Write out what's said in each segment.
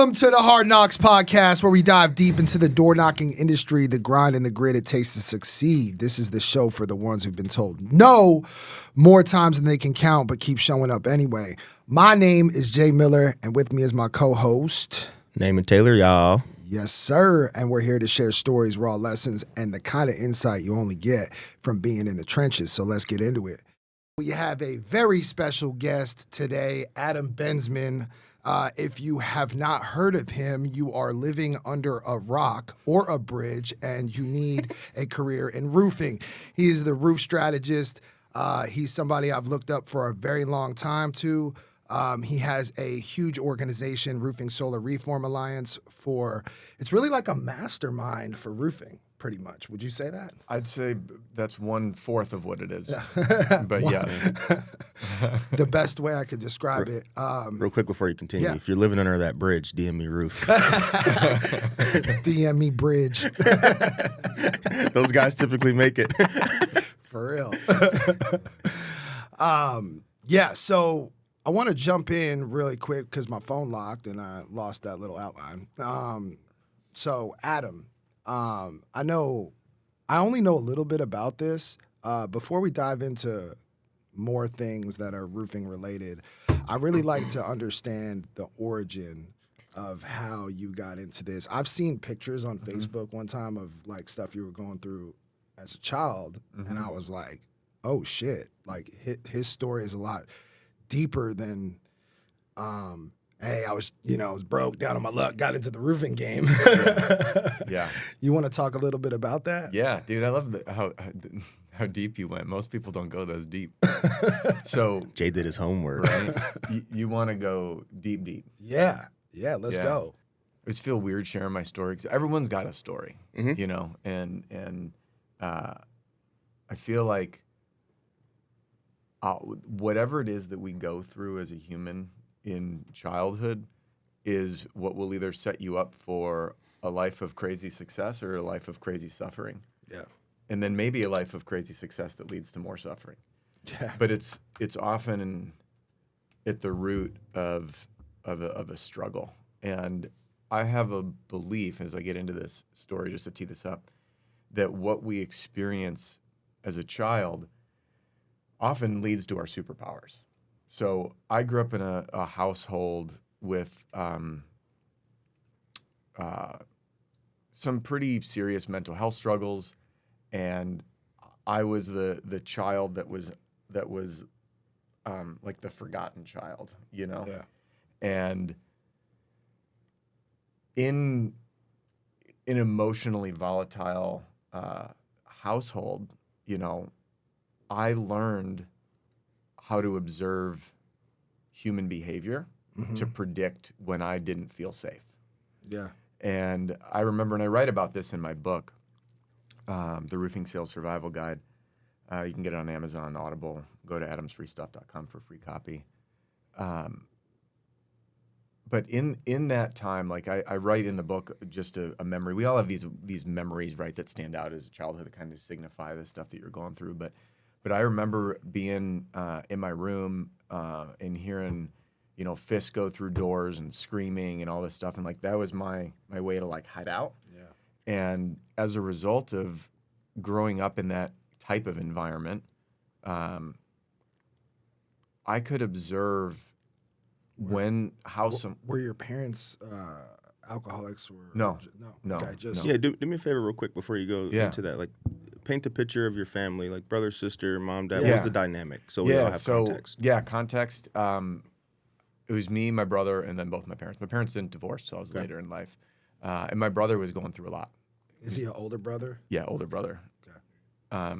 Welcome to the Hard Knocks podcast, where we dive deep into the door-knocking industry, the grind and the grit it takes to succeed. This is the show for the ones who've been told no more times than they can count, but keep showing up anyway. My name is Jay Miller, and with me is my co-host, Naaman Taylor, y'all. Yes, sir. And we're here to share stories, raw lessons, and the kind of insight you only get from being in the trenches. So let's get into it. We have a very special guest today, Adam Bensman. If you have not heard of him, you are living under a rock or a bridge, and you need a career in roofing. He is the roof strategist. He's somebody I've looked up for a very long time, too. He has a huge organization, Roofing Solar Reform Alliance, it's really like a mastermind for roofing, pretty much. Would you say that? I'd say that's 1/4 of what it is. But yeah. The best way I could describe it. Real quick before you continue, yeah. if you're living under that bridge, DM me roof. DM me bridge. Those guys typically make it. For real. Yeah, so I want to jump in really quick because my phone locked and I lost that little outline. So Adam, I only know a little bit about this. Before we dive into more things that are roofing related, I really like to understand the origin of how you got into this. I've seen pictures on Facebook one time of like stuff you were going through as a child, and I was like, oh shit, like his story is a lot deeper than, hey, I was broke, down on my luck, got into the roofing game. Yeah. You want to talk a little bit about that? Yeah, dude, I love how deep you went. Most people don't go this deep. So Jay did his homework. right? You want to go deep. Yeah, let's go. I just feel weird sharing my story because everyone's got a story, you know, and I feel like whatever it is that we go through as a human in childhood is what will either set you up for a life of crazy success or a life of crazy suffering. Yeah. And then maybe a life of crazy success that leads to more suffering. Yeah. But it's often at the root of a struggle. And I have a belief, as I get into this story, just to tee this up, that what we experience as a child often leads to our superpowers. So I grew up in a household with some pretty serious mental health struggles, and I was the child that was like the forgotten child, you know? Yeah. And in an emotionally volatile household, you know, I learned how to observe human behavior to predict when I didn't feel safe. Yeah. And I remember, and I write about this in my book, The Roofing Sales Survival Guide. You can get it on Amazon, Audible. Go to adamsfreestuff.com for a free copy. But in that time, like I write in the book just a memory. We all have these memories, right, that stand out as a childhood that kind of signify the stuff that you're going through. But I remember being in my room and hearing, you know, fists go through doors and screaming and all this stuff, and like that was my way to like hide out. Yeah. And as a result of growing up in that type of environment, I could observe Were your parents alcoholics or No. Okay, just Yeah, do me a favor real quick before you go Yeah. into that. Like, paint a picture of your family, like brother, sister, mom, dad. Yeah. What's the dynamic? So we all have context. Yeah, context. It was me, my brother, and then both my parents. My parents didn't divorce, so I was later in life. And my brother was going through a lot. Is he an older brother? Yeah, older brother. Okay.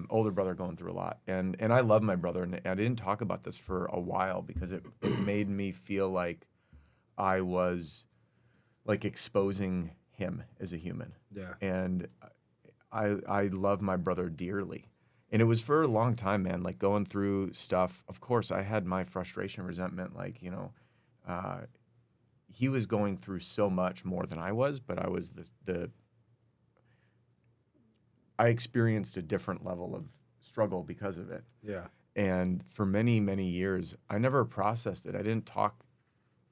Older brother going through a lot. And I love my brother, and I didn't talk about this for a while because it made me feel like I was like exposing him as a human. Yeah. And I love my brother dearly. And it was for a long time, man, like going through stuff. Of course, I had my frustration, resentment, like, you know, he was going through so much more than I was, but I was I experienced a different level of struggle because of it. Yeah. And for many, many years, I never processed it. I didn't talk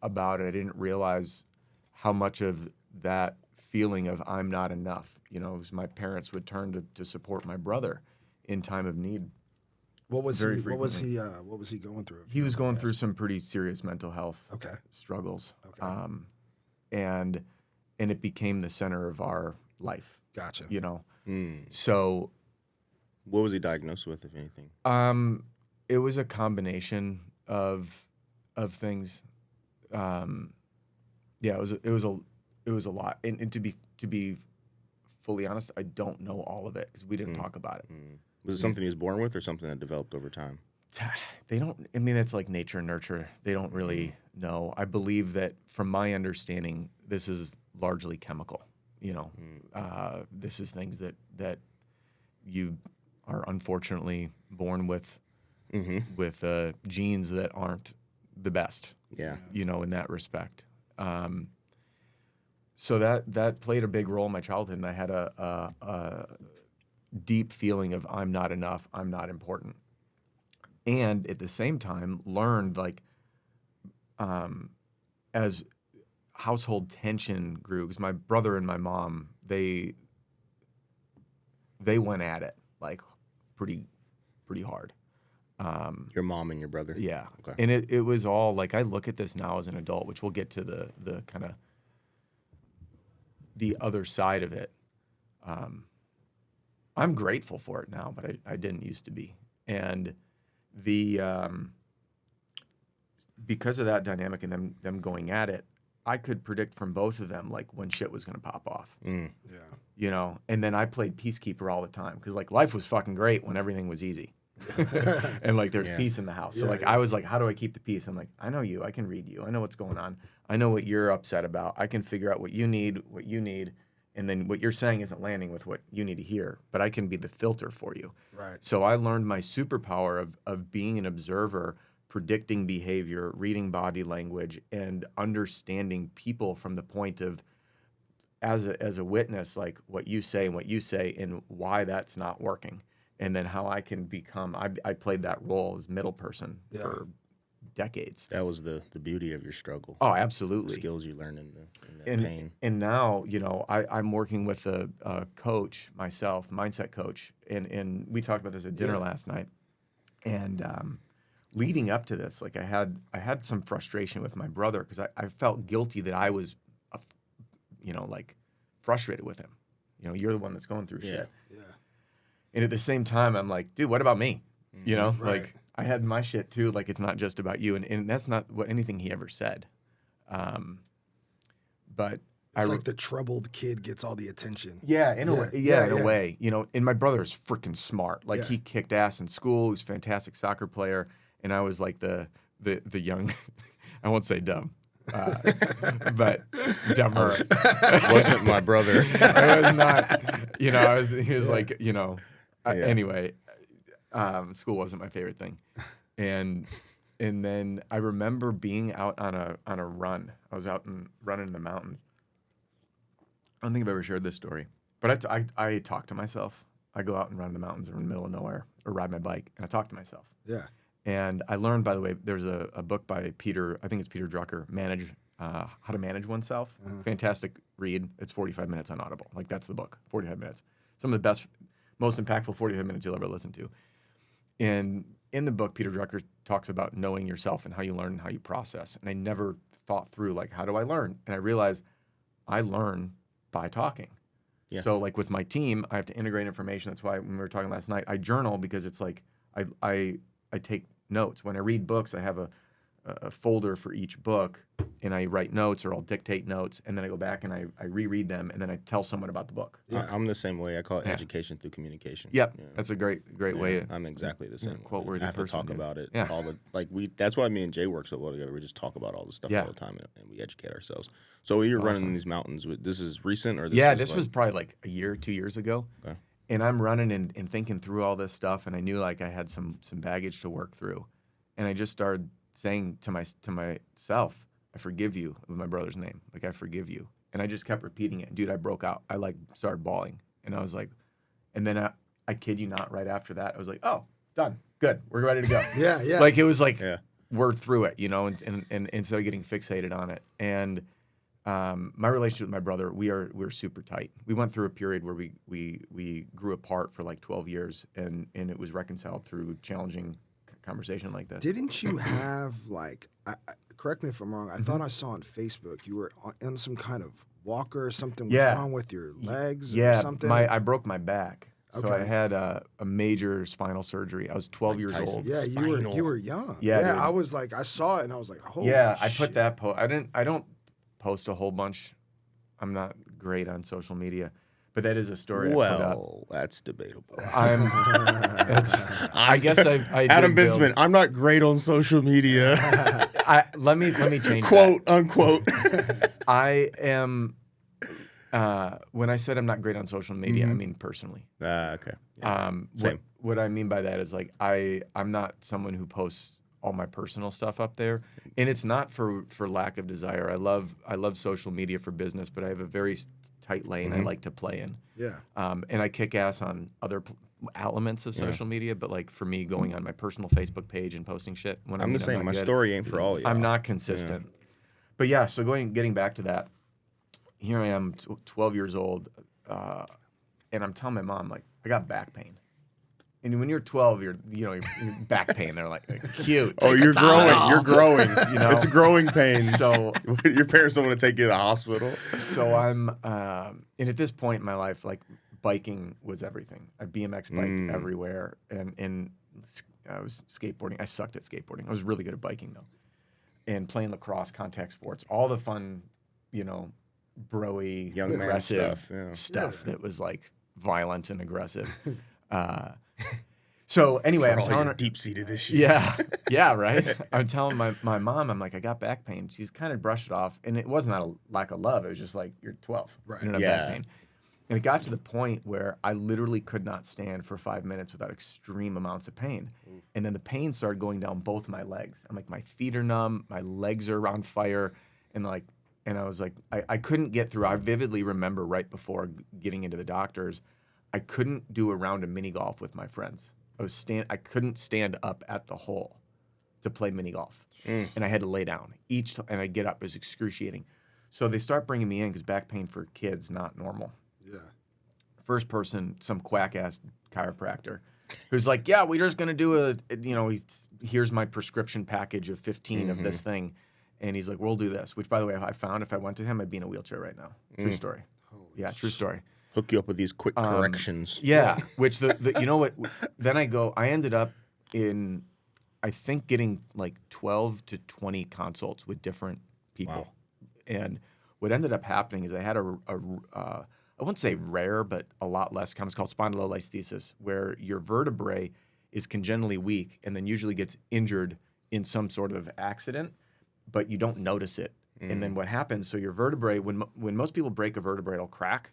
about it. I didn't realize how much of that feeling of I'm not enough, you know, as my parents would turn to support my brother in time of need. What was Very he? What was frequently. he? What was he going through? He was going through some pretty serious mental health Okay. struggles. Okay. And it became the center of our life, Gotcha. you know. Mm. So What was he diagnosed with, if anything? it was a combination of things. Yeah, it was a lot. And to be fully honest, I don't know all of it because we didn't talk about it. Mm. Was it something he was born with or something that developed over time? They don't, I mean, it's like nature and nurture. They don't really know. I believe that from my understanding, this is largely chemical, you know. This is things that you are unfortunately born with, with genes that aren't the best, Yeah. you know, in that respect. So that played a big role in my childhood, and I had a deep feeling of I'm not enough, I'm not important. And at the same time, learned like as household tension grew, because my brother and my mom, they went at it like pretty hard. Your mom and your brother? Yeah. Okay. And it was all like, I look at this now as an adult, which we'll get to the kind of the other side of it. I'm grateful for it now, but I didn't used to be. And because of that dynamic and them going at it, I could predict from both of them like when shit was going to pop off. Yeah. You know, and then I played peacekeeper all the time because like life was fucking great when everything was easy. And like there's peace in the house. So like I was like, how do I keep the peace? I'm like, I know you. I can read you. I know what's going on. I know what you're upset about. I can figure out what you need, and then what you're saying isn't landing with what you need to hear. But I can be the filter for you. Right. So I learned my superpower of being an observer, predicting behavior, reading body language, and understanding people from the point of as a witness, like what you say and why that's not working. And then how I can become, I played that role as middle person for decades. That was the beauty of your struggle. Oh, absolutely. The skills you learned in that pain. And now, you know, I'm working with a coach myself, mindset coach. And we talked about this at dinner last night. And leading up to this, like I had some frustration with my brother because I felt guilty that I was, you know, like frustrated with him. You know, you're the one that's going through shit. Yeah. And at the same time, I'm like, dude, what about me? You know, like I had my shit too. Like it's not just about you, and that's not what anything he ever said. But It's like the troubled kid gets all the attention. yeah, in a way, in a way, you know. And my brother is freaking smart. Like he kicked ass in school. He was a fantastic soccer player, and I was like the young. I won't say dumb. But dumber. Wasn't my brother. I was not, you know, he was like, you know, anyway, school wasn't my favorite thing. And then I remember being out on a run. I was out running in the mountains. I don't think I've ever shared this story, but I talk to myself. I go out and run in the mountains or in the middle of nowhere or ride my bike, and I talk to myself. Yeah. And I learned, by the way, there's a book by Peter, I think it's Peter Drucker, How to Manage Oneself. Fantastic read. It's 45 minutes on Audible. Like, that's the book, 45 minutes. Some of the best, most impactful 45 minutes you'll ever listen to. And in the book, Peter Drucker talks about knowing yourself and how you learn and how you process. And I never thought through, like, how do I learn? And I realized I learn by talking. Yeah. So, like, with my team, I have to integrate information. That's why when we were talking last night, I journal because it's like I take notes. When I read books, I have a folder for each book, and I write notes or I'll dictate notes, and then I go back and I reread them, and then I tell someone about the book. Yeah. I'm the same way. I call it education through communication. Yep, that's a great way to. I'm exactly the same. Quote-worthy I have to person, talk dude. about it. Yeah. That's why me and Jay work so well together. We just talk about all this stuff all the time, and we educate ourselves. So you're running in these mountains. This is recent, or this was probably like a year, 2 years ago. Okay. And I'm running and thinking through all this stuff, and I knew like I had some baggage to work through, and I just started saying to myself, I forgive you, with my brother's name. Like, I forgive you. And I just kept repeating it. And dude, I broke out. I like started bawling. And I was like, and then I kid you not, right after that, I was like, oh, done. Good. We're ready to go. Yeah. Like, it was like, we're through it, you know, and instead of getting fixated on it. And my relationship with my brother, we're super tight. We went through a period where we grew apart for like 12 years, and it was reconciled through challenging conversation like this. Didn't you have like? Correct me if I'm wrong. I thought I saw on Facebook you were on some kind of walker or something. Was wrong with your legs or something? I broke my back. Okay. So I had a major spinal surgery. I was 12 years old. Yeah, you were young. Yeah, I was like, I saw it and I was like, holy I shit. put that post. I don't post a whole bunch. I'm not great on social media, but that is a story I put up. Well, that's debatable. I guess I Adam did Bensman, I'm not great on social media. let me change Quote, unquote. I am, when I said I'm not great on social media, I mean personally. Okay. Yeah. Same. What I mean by that is like I'm not someone who posts all my personal stuff up there, and it's not for lack of desire. I love social media for business, but I have a very tight lane I like to play in. Yeah. And I kick ass on other elements of social media, but like for me, going on my personal Facebook page and posting shit. When I'm the same. My story ain't for all of you. I'm not consistent. But yeah, so getting back to that, here I am, 12 years old, and I'm telling my mom, like, I got back pain. And when you're 12, you're back pain. They're like cute. Oh, you're growing. You're growing. It's a growing pain. So your parents don't want to take you to the hospital. So I'm, and at this point in my life, like biking was everything. I BMX biked everywhere, and I was skateboarding. I sucked at skateboarding. I was really good at biking though, and playing lacrosse, contact sports, all the fun, bro-y, young aggressive man stuff that was like violent and aggressive. So anyway, I'm telling her deep-seated issues. Yeah, right. I'm telling my mom, I'm like, I got back pain. She's kind of brushed it off, and it wasn't out of lack of love. It was just like, you're 12, right? You don't have back pain. And it got to the point where I literally could not stand for 5 minutes without extreme amounts of pain. And then the pain started going down both my legs. I'm like, my feet are numb, my legs are on fire, and I was like, I couldn't get through. I vividly remember right before getting into the doctors, I couldn't do a round of mini golf with my friends. I couldn't stand up at the hole to play mini golf, and I had to lay down and I'd get up. It was excruciating. So they start bringing me in because back pain for kids not normal. Yeah. First person, some quack ass chiropractor, who's like, yeah, we're just gonna do here's my prescription package of 15 of this thing, and he's like, we'll do this. Which, by the way, I found if I went to him, I'd be in a wheelchair right now. True story. Holy true story. Hook you up with these quick corrections. Yeah, which you know what? Then I ended up in, I think, getting like 12 to 20 consults with different people. Wow. And what ended up happening is I had I wouldn't say rare, but a lot less common. It's called spondylolisthesis, where your vertebrae is congenitally weak and then usually gets injured in some sort of accident, but you don't notice it. And then what happens, so your vertebrae, when most people break a vertebrae, it'll crack.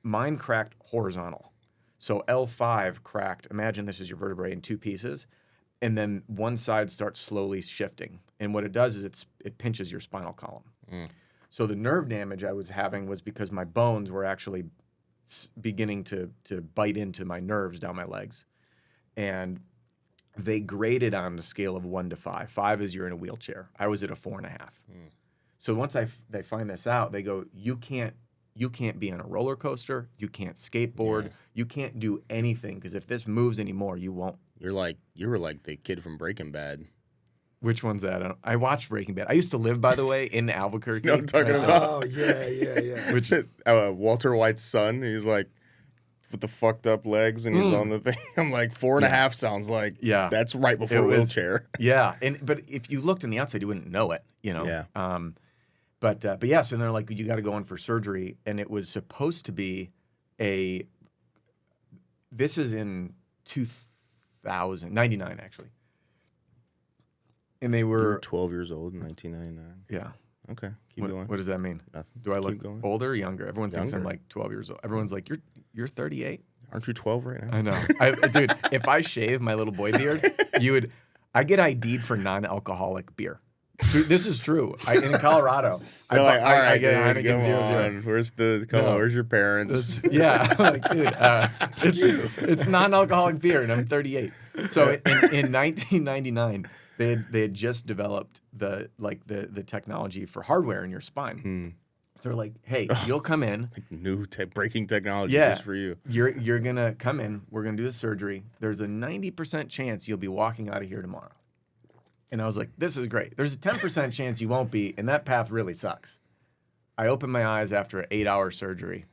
Mine cracked horizontal. So L5 cracked. Imagine this is your vertebrae in two pieces. And then one side starts slowly shifting. And what it does is it pinches your spinal column. So the nerve damage I was having was because my bones were actually beginning to bite into my nerves down my legs. And they graded on the scale of 1 to 5. 5 is you're in a wheelchair. I was at a 4.5. So once they find this out, they go, you can't be on a roller coaster. You can't skateboard. Yeah. You can't do anything because if this moves anymore, you won't. You were like the kid from Breaking Bad. Which one's that? I watched Breaking Bad. I used to live, by the way, in Albuquerque. You know what I'm talking about? Oh, yeah. Which Walter White's son, he's like with the fucked up legs and he's on the thing. I'm like 4.5 sounds like that's right before wheelchair. Yeah, but if you looked on the outside, you wouldn't know it, Yeah. But yeah, so they're like, you got to go in for surgery, and it was supposed to be this is in 99 actually. And they were... You were 12 years old in 1999? Yeah. Okay, keep going. What does that mean? Nothing. Do I look older or younger? Everyone thinks I'm like 12 years old. Everyone's like, you're 38? Aren't you 12 right now? I know. Dude, if I shave my little boy beard, I get ID'd for non-alcoholic beer. This is true. In Colorado. You're like, all right, I get dude, Heineken come on. Where's your parents? Like, dude, it's non-alcoholic beer, and I'm 38. So in 1999, they had just developed the technology for hardware in your spine. So they're like, hey, you'll come in. Like new breaking technology just for you. You're going to come in. We're going to do the surgery. There's a 90% chance you'll be walking out of here tomorrow. And I was like, this is great. There's a 10% chance you won't be, and that path really sucks. I opened my eyes after an 8-hour surgery,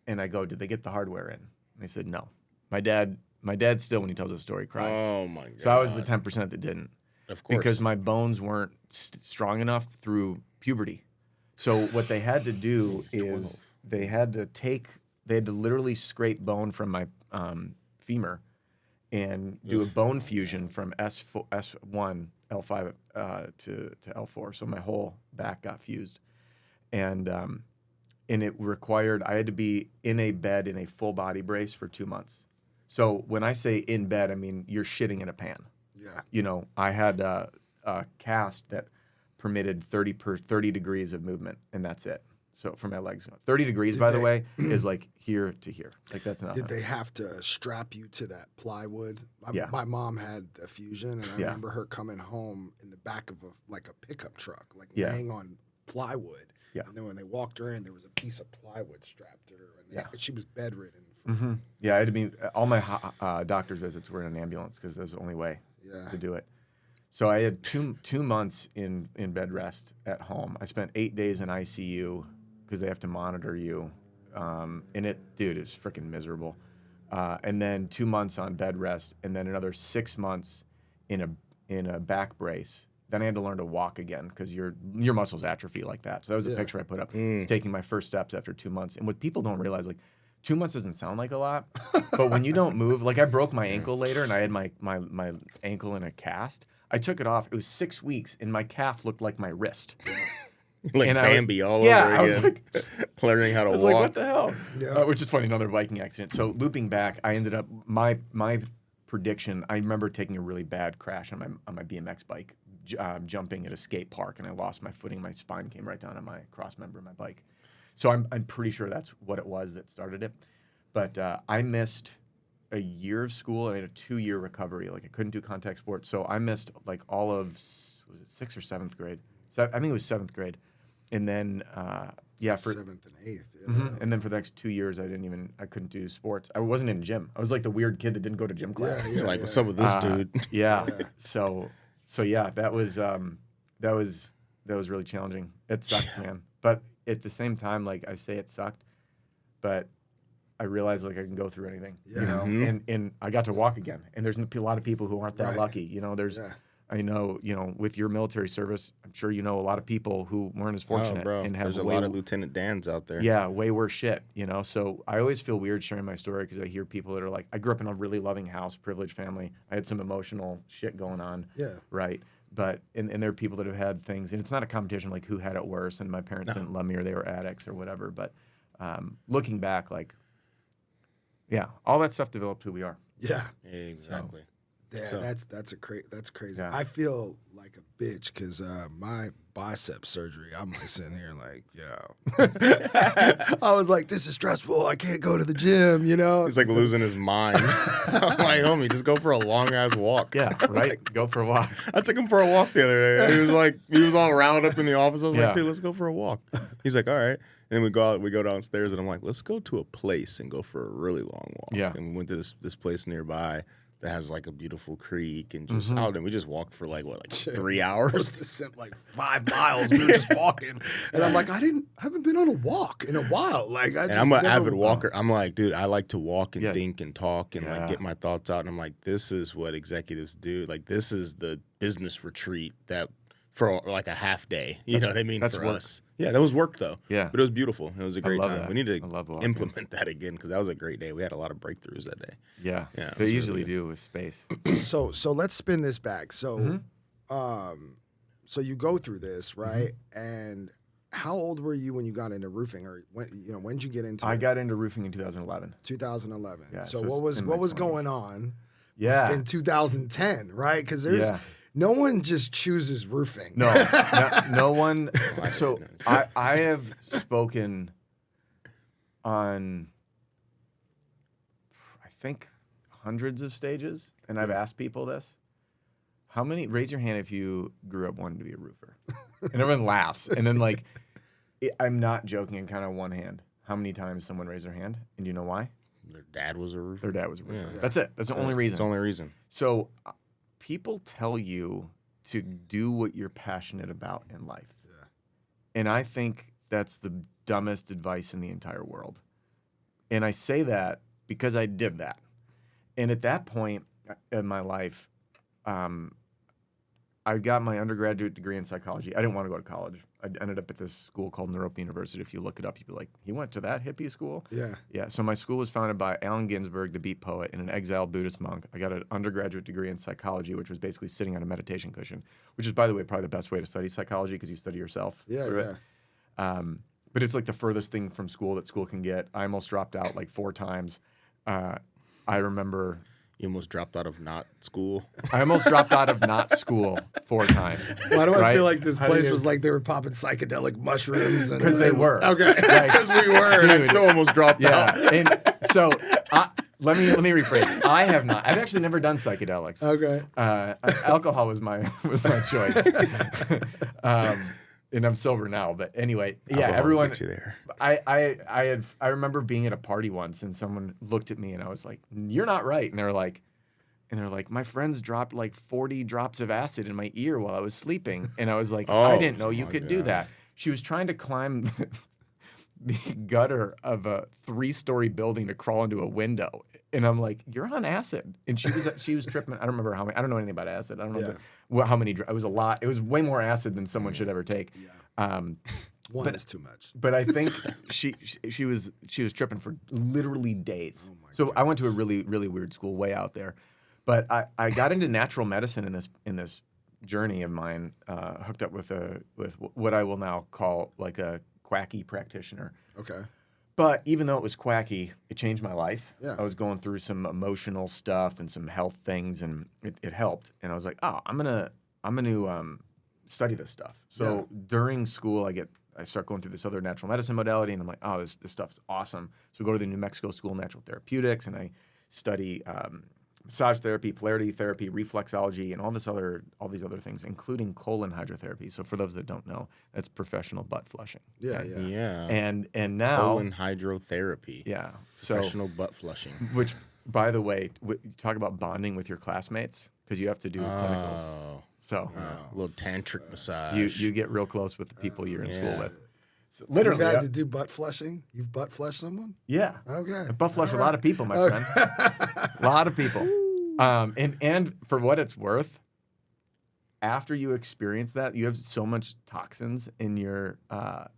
and I go, did they get the hardware in? And they said, no. My dad still, when he tells the story, cries. Oh, my God. So I was the 10% that didn't. Of course. Because my bones weren't strong enough through puberty. So what they had to do is they had to literally scrape bone from my femur and do a bone fusion from S1, L5 to L4. So my whole back got fused. And it required, I had to be in a bed in a full body brace for 2 months. So when I say in bed, I mean you're shitting in a pan. Yeah. You know, I had a cast that permitted 30 degrees of movement, and that's it. So for my legs, 30 degrees, by the way, is like here to here. Like that's enough. Did they have to strap you to that plywood? Yeah. My mom had a fusion, and I remember her coming home in the back of a pickup truck, like laying on plywood. Yeah. And then when they walked her in, there was a piece of plywood strapped to her, and she was bedridden. Yeah, I had to be. All my doctor's visits were in an ambulance because that was the only way to do it. So I had two months in bed rest at home. I spent 8 days in ICU because they have to monitor you, and it's freaking miserable. And then 2 months on bed rest, and then another 6 months in a back brace. Then I had to learn to walk again because your muscles atrophy like that. So that was a picture I put up. Taking my first steps after 2 months. And what people don't realize, like 2 months doesn't sound like a lot, but when you don't move, like I broke my ankle later and I had my ankle in a cast. I took it off. It was 6 weeks and my calf looked like my wrist. Like Bambi all over again. I was like, learning how to walk. Like, what the hell? Yeah. Which is funny, another biking accident. So looping back, I ended up, my prediction, I remember taking a really bad crash on my BMX bike, jumping at a skate park, and I lost my footing. My spine came right down on my cross member of my bike. So I'm pretty sure that's what it was that started it. But I missed a year of school and I had a 2-year recovery. Like I couldn't do contact sports. So I missed like all of, was it 6th or 7th grade? So I think it was 7th grade. And then, for 7th and 8th. Yeah. And then for the next 2 years, I couldn't do sports. I wasn't in gym. I was like the weird kid that didn't go to gym class. Like, what's up with this dude? So yeah, that was really challenging. It sucked, man. But at the same time, like I say, it sucked, but I realized like I can go through anything, you know. And I got to walk again. And there's a lot of people who aren't that lucky, you know. I know, you know, with your military service, I'm sure you know a lot of people who weren't as fortunate and have there's a lot of Lieutenant Dans out there. Yeah, way worse shit, you know. So I always feel weird sharing my story because I hear people that are like, I grew up in a really loving house, privileged family. I had some emotional shit going on. Yeah. Right. But and there are people that have had things, and it's not a competition like who had it worse, and my parents didn't love me or they were addicts or whatever. But looking back, like, yeah, all that stuff developed who we are. Yeah. Exactly. Yeah, that's crazy. Yeah. I feel like a bitch because my bicep surgery, I'm like sitting here like, I was like, this is stressful. I can't go to the gym, you know? He's like losing his mind. I'm like, homie, just go for a long ass walk. Yeah, right? Go for a walk. I took him for a walk the other day. He was all riled up in the office. I was like, dude, let's go for a walk. He's like, all right. And we go downstairs and I'm like, let's go to a place and go for a really long walk. Yeah. And we went to this place nearby that has like a beautiful creek and just out, and we just walked for like 3 hours. Like 5 miles. We were just walking, and I'm like, I haven't been on a walk in a while. Like, I'm an avid walker. I'm like, dude, I like to walk and think and talk and like get my thoughts out. And I'm like, this is what executives do. Like, this is the business retreat that for like a half day. You know what I mean? That's for work. us. Yeah, that was work though. Yeah. But it was beautiful. It was a great time. That. We need to implement that again because that was a great day. We had a lot of breakthroughs that day. Yeah. Yeah. They usually do with space. So let's spin this back. So so you go through this, right? And how old were you when you got into roofing, or when did you get into? I got into roofing in 2011. 2011. Yeah, so what was going on? Yeah. In 2010, right? Because there's no one just chooses roofing. No one. So I have spoken on, I think, hundreds of stages, and I've asked people this. Raise your hand if you grew up wanting to be a roofer. And everyone laughs. And then like, I'm not joking in kind of one hand. How many times someone raised their hand? And do you know why? Their dad was a roofer. Their dad was a roofer. Yeah. That's it. That's the only reason. It's the only reason. So people tell you to do what you're passionate about in life. Yeah. And I think that's the dumbest advice in the entire world. And I say that because I did that. And at that point in my life, I got my undergraduate degree in psychology. I didn't want to go to college. I ended up at this school called Naropa University. If you look it up, you'd be like, he went to that hippie school? Yeah. Yeah. So my school was founded by Allen Ginsberg, the beat poet, and an exiled Buddhist monk. I got an undergraduate degree in psychology, which was basically sitting on a meditation cushion, which is, by the way, probably the best way to study psychology because you study yourself. Yeah. But it's like the furthest thing from school that school can get. I almost dropped out like 4 times. I remember... You almost dropped out of not school. I almost dropped out of not school 4 times. Why do I feel like this place was like they were popping psychedelic mushrooms? Because they were. Okay. Because we were, and I still almost dropped out. And so let me rephrase. I have not. I've actually never done psychedelics. Okay. Alcohol was my choice. And I'm sober now, but anyway, yeah. Everyone. Get you there. I remember being at a party once, and someone looked at me, and I was like, "You're not right." And they're like, "My friends dropped like 40 drops of acid in my ear while I was sleeping," and I was like, "I didn't know you could do that." She was trying to climb the gutter of a 3-story building to crawl into a window, and I'm like, "You're on acid," and she was tripping. I don't remember how many. I don't know anything about acid. I don't know how many. It was a lot. It was way more acid than someone should ever take. Yeah. One is too much. But I think she was tripping for literally days. Oh my goodness. I went to a really, really weird school way out there. But I got into natural medicine in this journey of mine, hooked up with what I will now call like a quacky practitioner. Okay. But even though it was quacky, it changed my life. Yeah. I was going through some emotional stuff and some health things, and it helped. And I was like, oh, I'm gonna study this stuff. So during school, I start going through this other natural medicine modality, and I'm like, oh, this stuff's awesome. So I go to the New Mexico School of Natural Therapeutics, and I study massage therapy, polarity therapy, reflexology, and all these other things, including colon hydrotherapy. So for those that don't know, that's professional butt flushing. Yeah. And now colon hydrotherapy. Yeah. Professional butt flushing. Which, by the way, you talk about bonding with your classmates because you have to do clinicals. So a little tantric massage. You get real close with the people you're in school with. So literally, you had to do butt flushing. You've butt flushed someone? Yeah. Okay. I butt flush a lot of people, my friend. A lot of people. And for what it's worth, after you experience that, you have so much toxins in your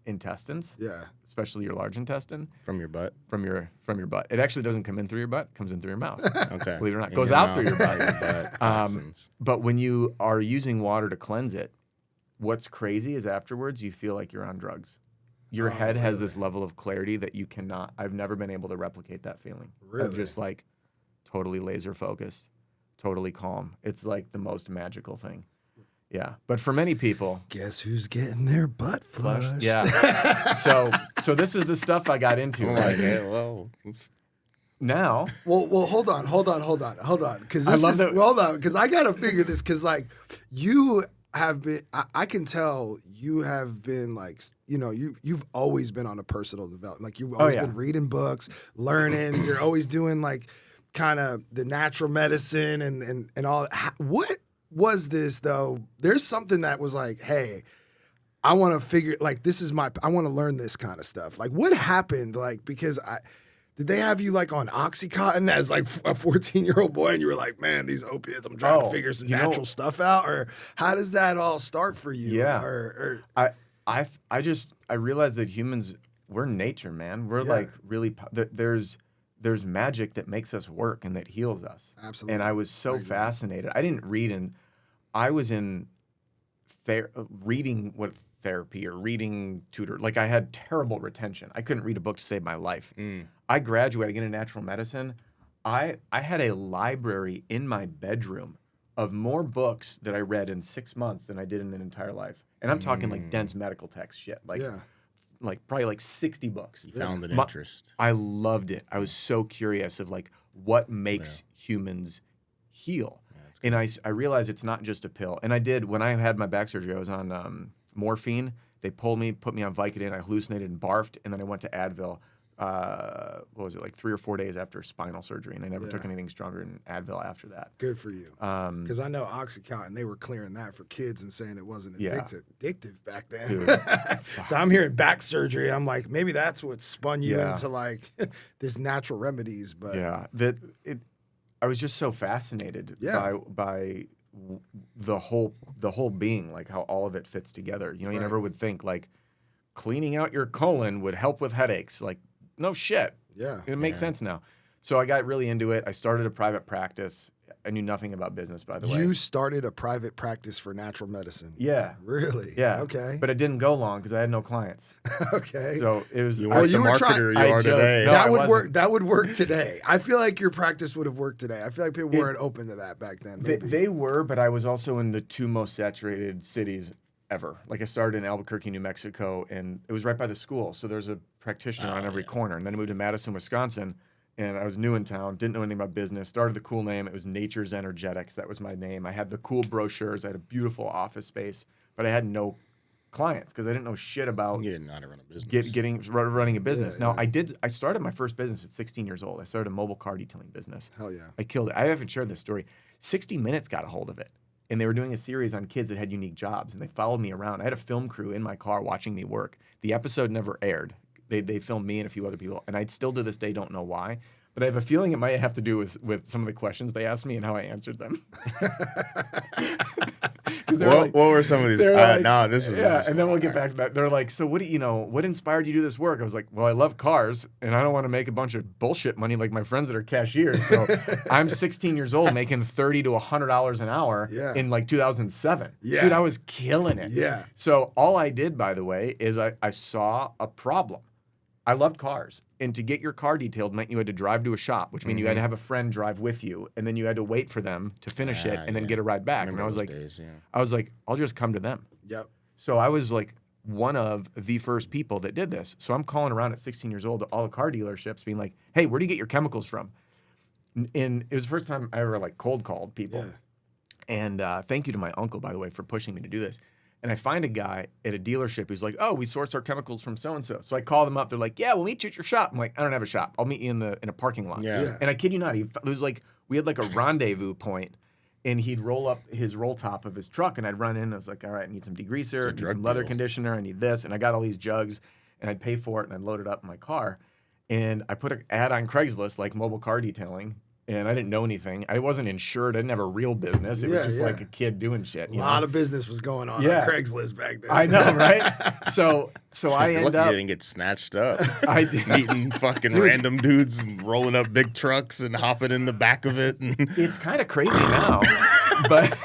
intestines. Yeah. Especially your large intestine. From your butt? From your butt. It actually doesn't come in through your butt. It comes in through your mouth. Okay. Believe it or not. It goes out through your butt. Toxins. But when you are using water to cleanse it, what's crazy is afterwards you feel like you're on drugs. Your head has this level of clarity that you cannot. I've never been able to replicate that feeling. Really? Of just like totally laser focused, totally calm. It's like the most magical thing. Yeah. But for many people, guess who's getting their butt flushed? Yeah. So this is the stuff I got into. Now. Well, hold on. Because I gotta figure this. Because like you have been, I can tell you have been like, you've always been on a personal development. Like you've always been reading books, learning. You're always doing like kind of the natural medicine and all. What was this though? There's something that was like, hey, I want to figure, like, I want to learn this kind of stuff. Like, what happened? Like, because did they have you like on Oxycontin as like a 14-year-old boy and you were like, man, these opiates, I'm trying to figure some natural stuff out? Or how does that all start for you? Yeah. I realized that humans, we're nature, man. We're like really, there's magic that makes us work and that heals us. Absolutely. And I was so fascinated. I didn't read, and I was in reading therapy or reading tutor. Like I had terrible retention. I couldn't read a book to save my life. I graduated, into natural medicine. I had a library in my bedroom of more books that I read in 6 months than I did in an entire life. And I'm talking like dense medical text shit. Like probably like 60 books. You found an interest. I loved it. I was so curious of like what makes humans heal. And I realized it's not just a pill. And I did, when I had my back surgery, I was on morphine They pulled me, put me on Vicodin. I hallucinated and barfed, and then I went to Advil. What was it, like 3 or 4 days after spinal surgery, and I never took anything stronger than Advil after that. Good for you. Because I know OxyContin, they were clearing that for kids and saying it wasn't addictive back then. Dude. So I'm hearing back surgery. I'm like, maybe that's what spun you into like this natural remedies. But I was just so fascinated by the whole being, like how all of it fits together. You know, you never would think like cleaning out your colon would help with headaches. Like, no shit. Yeah. It makes sense now. So I got really into it. I started a private practice. I knew nothing about business, by the way. You started a private practice for natural medicine. Yeah. Really? Yeah. Okay. But it didn't go long because I had no clients. Okay. So it was. You weren't the marketer you are today. No, that would work. That would work today. I feel like your practice would have worked today. I feel like people weren't open to that back then. They were, but I was also in the 2 most saturated cities ever. Like I started in Albuquerque, New Mexico, and it was right by the school. So there's a practitioner on every corner. And then I moved to Madison, Wisconsin, and I was new in town, didn't know anything about business, started the cool name. It was Nature's Energetics. That was my name. I had the cool brochures. I had a beautiful office space, but I had no clients because I didn't know shit about you didn't know how to run a business. running a business. Now, I started my first business at 16 years old. I started a mobile car detailing business. Hell yeah. I killed it. I haven't shared this story. 60 Minutes got a hold of it. And they were doing a series on kids that had unique jobs, and they followed me around. I had a film crew in my car watching me work. The episode never aired. They filmed me and a few other people, and I still to this day don't know why. But I have a feeling it might have to do with some of the questions they asked me and how I answered them. What were some of these? This is. And then we'll get back to that. They're like, so what inspired you to do this work? I was like, well, I love cars, and I don't want to make a bunch of bullshit money like my friends that are cashiers. So I'm 16 years old making $30 to $100 an hour in like 2007. Yeah. Dude, I was killing it. Yeah. So all I did, by the way, is I saw a problem. I loved cars. And to get your car detailed meant you had to drive to a shop, which meant you had to have a friend drive with you, and then you had to wait for them to finish it and then get a ride back. And I was like, I'll just come to them. Yep. So I was like one of the first people that did this. So I'm calling around at 16 years old to all the car dealerships being like, hey, where do you get your chemicals from? And it was the first time I ever like cold called people. Yeah. And thank you to my uncle, by the way, for pushing me to do this. And I find a guy at a dealership who's like, oh, we source our chemicals from so-and-so. So I call them up. They're like, yeah, we'll meet you at your shop. I'm like, I don't have a shop. I'll meet you in a parking lot. Yeah. And I kid you not, we had like a rendezvous and he'd roll up his roll top of his truck, and I'd run in. And I was like, all right, I need some degreaser, I need some leather conditioner, I need this. And I got all these jugs, and I'd pay for it, and I'd load it up in my car. And I put an ad on Craigslist, like mobile car detailing. And I didn't know anything. I wasn't insured. I didn't have a real business. It was just like a kid doing shit. A lot of business was going on Craigslist back then. I know, right? So I end up. You didn't get snatched up. I did. Meeting fucking random dudes and rolling up big trucks and hopping in the back of it. It's kind of crazy now, but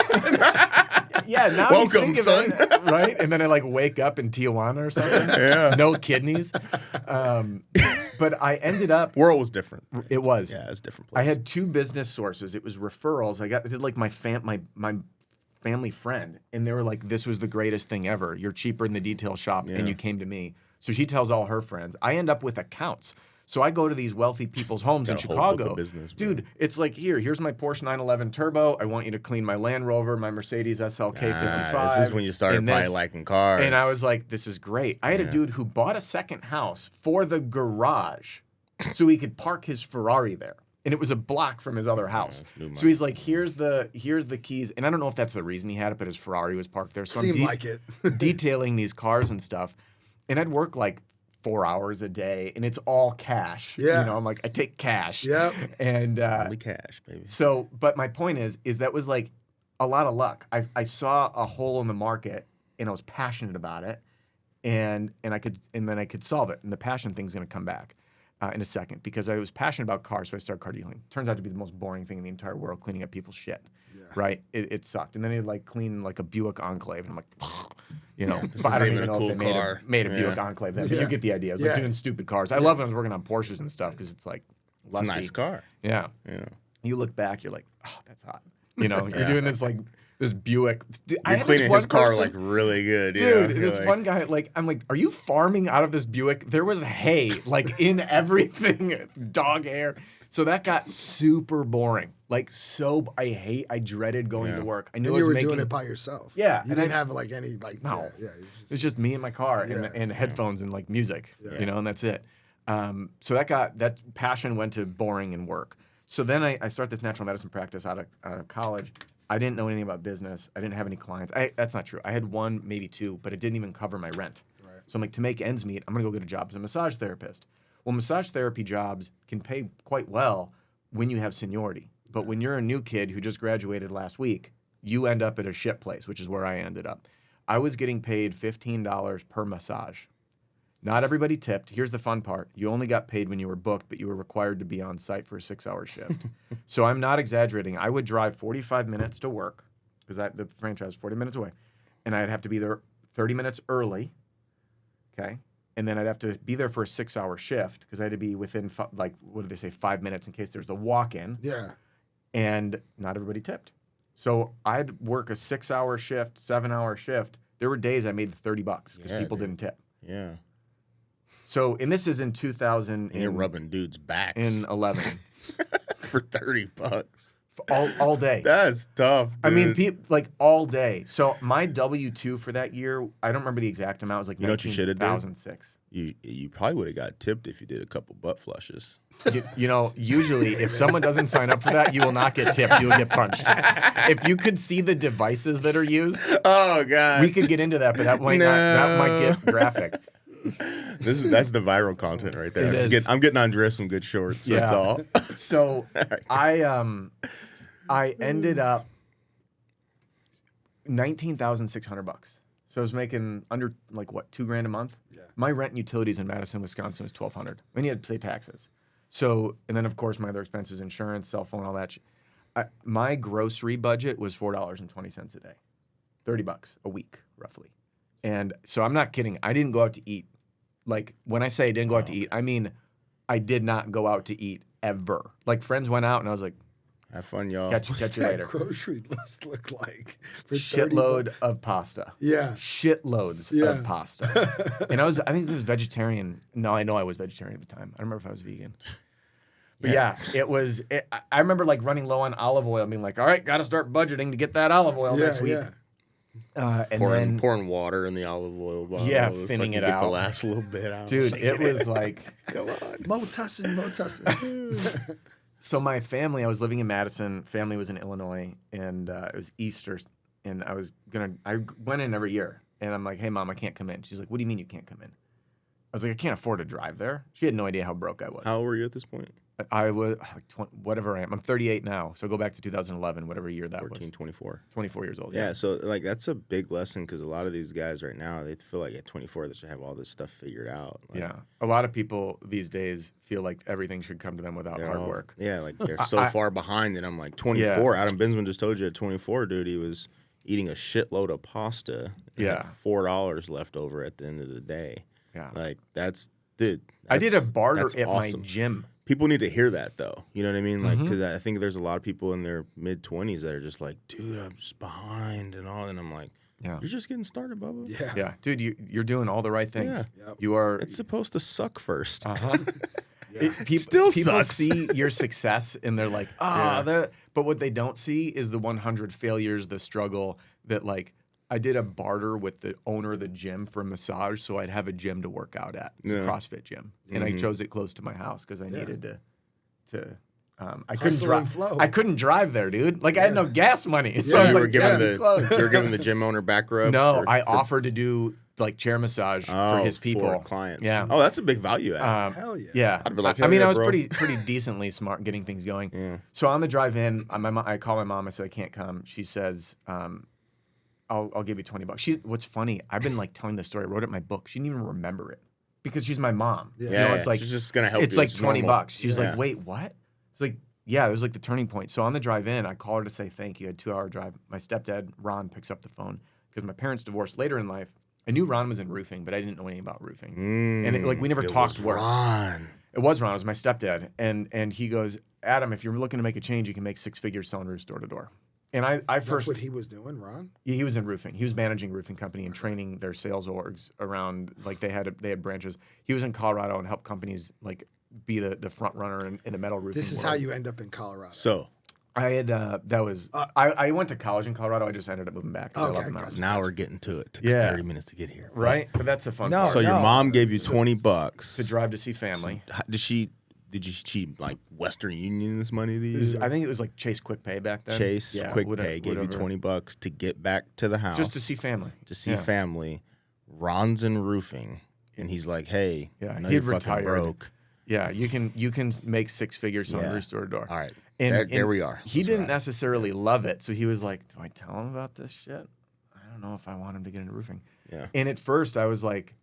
yeah, now welcome, you think son. Of it, right? And then I like wake up in Tijuana or something. Yeah, no kidneys. But I ended up. World was different. It was. Yeah, it was a different place. I had 2 business sources. It was referrals. I did like my family friend, and they were like, "This was the greatest thing ever. You're cheaper in the detail shop, and you came to me." So she tells all her friends. I end up with accounts. So I go to these wealthy people's homes in Chicago. Dude, it's like, here's my Porsche 911 Turbo. I want you to clean my Land Rover, my Mercedes SLK 55. This is when you started probably liking cars. And I was like, this is great. I had a dude who bought a second house for the garage so he could park his Ferrari there. And it was a block from his other house. So he's like, here's the keys. And I don't know if that's the reason he had it, but his Ferrari was parked there. So Seemed like it. detailing these cars and stuff. And I'd work like 4 hours a day, and it's all cash. Yeah. You know, I'm like, I take cash. Yep. And only cash, baby. So, but my point is that was like a lot of luck. I saw a hole in the market, and I was passionate about it, and then I could solve it. And the passion thing's gonna come back in a second, because I was passionate about cars, so I started car dealing. Turns out to be the most boring thing in the entire world, cleaning up people's shit. Yeah. Right? It sucked. And then he'd like clean like a Buick Enclave, and I'm like, you know, this I don't even even know cool if they car. made a Buick Enclave then, but you get the idea. I was like doing stupid cars. I love when I was working on Porsches and stuff, because it's like lusty. It's a nice car. Yeah. You look back, you're like, oh, that's hot. You know, you're doing this like this Buick. You're cleaning his car like really good. Dude, this one guy, like, I'm like, are you farming out of this Buick? There was hay, like, in everything, dog hair. So that got super boring. Like I dreaded going to work. I knew and I you was were making, doing it by yourself. Yeah, You didn't have like any like no. Yeah. It's just me and my car and headphones and like music, and that's it. So that passion went to boring and work. So then I start this natural medicine practice out of college. I didn't know anything about business. I didn't have any clients. That's not true. I had one, maybe two, but it didn't even cover my rent. Right. So I'm like, to make ends meet, I'm gonna go get a job as a massage therapist. Well, massage therapy jobs can pay quite well when you have seniority. But when you're a new kid who just graduated last week, you end up at a shit place, which is where I ended up. I was getting paid $15 per massage. Not everybody tipped. Here's the fun part. You only got paid when you were booked, but you were required to be on site for a 6-hour shift. So I'm not exaggerating. I would drive 45 minutes to work, because the franchise was 40 minutes away, and I'd have to be there 30 minutes early, okay? And then I'd have to be there for a 6-hour shift, because I had to be within, 5 minutes in case there's the walk-in. Yeah. And not everybody tipped. So I'd work a 6-hour shift, 7-hour shift. There were days I made $30 because people didn't tip. Yeah. So, and this is in 2000. And you're rubbing dudes' backs. In 11. For $30. All day. That's tough, dude. I mean, like all day. So my W-2 for that year, I don't remember the exact amount. It was like $19,006. You probably would have got tipped if you did a couple butt flushes. Usually if someone doesn't sign up for that, you will not get tipped. You will get punched. If you could see the devices that are used, oh god, we could get into that, but that might get graphic. That's the viral content right there. I'm getting Andres some good shorts. That's all. So I ended up $19,600. So I was making under $2,000 a month. Yeah. My rent and utilities in Madison, Wisconsin was $1,200. And you had to pay taxes. So, and then of course my other expenses, insurance, cell phone, all that. My grocery budget was $4.20 a day, $30 a week roughly. And so I'm not kidding. I didn't go out to eat. Like when I say I didn't go out to eat, I mean I did not go out to eat ever. Like friends went out and I was like, have fun, y'all. Catch you later. Grocery list look like for shitload of pasta. Yeah, shitloads of pasta. And I think it was vegetarian. No, I know I was vegetarian at the time. I don't remember if I was vegan. But it was. I remember like running low on olive oil, being like, "All right, got to start budgeting to get that olive oil next week." Yeah. And pouring water in the olive oil bottle. Yeah, thinning it out. Get the last little bit out. Dude, it was like, come on, mo tussin. So my family, I was living in Madison. Family was in Illinois, and it was Easter, and I went in every year, and I'm like, "Hey, Mom, I can't come in." She's like, "What do you mean you can't come in?" I was like, "I can't afford to drive there." She had no idea how broke I was. How old were you at this point? I was like 20, whatever I am. I'm 38 now, so go back to 2011, whatever year that 14, was. 24. 24 years old. Yeah, so like that's a big lesson because a lot of these guys right now, they feel like at 24 they should have all this stuff figured out. Like, yeah, a lot of people these days feel like everything should come to them without hard work. Yeah, like they're so far behind, and I'm like 24. Adam Bensman just told you at 24, dude, he was eating a shitload of pasta. And had $4 left over at the end of the day. Yeah, like I did a barter at awesome. My gym. People need to hear that, though. You know what I mean? Like, because I think there's a lot of people in their mid-20s that are just like, dude, I'm just behind and all. And I'm like, you're just getting started, Bubba. Yeah. Dude, you're doing all the right things. Yeah. Yep. You are. It's supposed to suck first. People see your success and they're like, but what they don't see is the 100 failures, the struggle that like, I did a barter with the owner of the gym for a massage, so I'd have a gym to work out at. It's a CrossFit gym, and I chose it close to my house because I needed to. I couldn't drive. I couldn't drive there, dude. Like I had no gas money. So you were giving the gym owner back rubs. No, I offered to do like chair massage for his people, for clients. Yeah. Oh, that's a big value add. Hell yeah. Yeah. I'd be like, I mean, I was pretty decently smart getting things going. Yeah. So on the drive in, I call my mom. I said I can't come. She says. I'll give you $20. What's funny? I've been like telling this story. I wrote it in my book. She didn't even remember it because she's my mom. Yeah, it's like she's just gonna help. It's you. like $20. She's like, wait, what? It's like, yeah, it was like the turning point. So on the drive in, I call her to say thank you. A 2-hour drive. My stepdad Ron picks up the phone because my parents divorced later in life. I knew Ron was in roofing, but I didn't know anything about roofing. And we never talked work. Ron. It was Ron. It was my stepdad, and he goes, Adam, if you're looking to make a change, you can make 6 figures selling roofs door to door. And I first. That's what he was doing, Ron? Yeah, he was in roofing. He was managing roofing company and training their sales orgs around, like they had branches. He was in Colorado and helped companies like be the front runner in the metal roofing This is world. how you end up in Colorado. So, I had I went to college in Colorado. I just ended up moving back. I love the mountains. Now we're getting to it. It took us 30 minutes to get here. Right? But that's the fun No, part. So your mom gave you $20 to drive to see family. Did she like Western Union this money to you? I think it was like Chase Quick Pay back then. Chase Quick Pay gave you $20 to get back to the house. Just to see family. To see family. Ron's in roofing. And he's like, hey, I know he'd you're fucking retired. broke. Yeah, you can make six figures selling roof door to door. All right. And there we are. He didn't necessarily love it. So he was like, do I tell him about this shit? I don't know if I want him to get into roofing. Yeah. And at first I was like,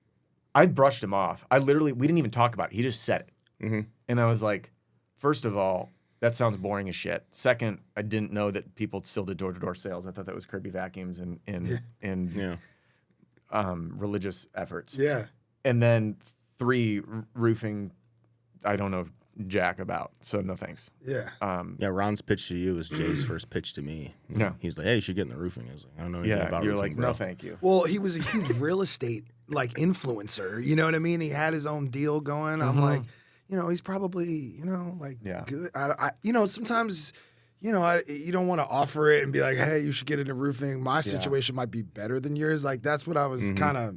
I brushed him off. We didn't even talk about it. He just said it. Mm-hmm. And I was like, first of all, that sounds boring as shit. Second, I didn't know that people still did door-to-door sales. I thought that was Kirby Vacuums and religious efforts. Yeah. And then 3, roofing, I don't know jack about, so no thanks. Yeah. Ron's pitch to you was Jay's first pitch to me. Yeah. He was like, hey, you should get in the roofing. I was like, I don't know anything about you're roofing, like, bro. no thank you. Well, he was a huge real estate like influencer. You know what I mean? He had his own deal going. I'm like, he's probably, good. Sometimes, you don't want to offer it and be like, hey, you should get into roofing. My situation might be better than yours. Like, that's what I was kind of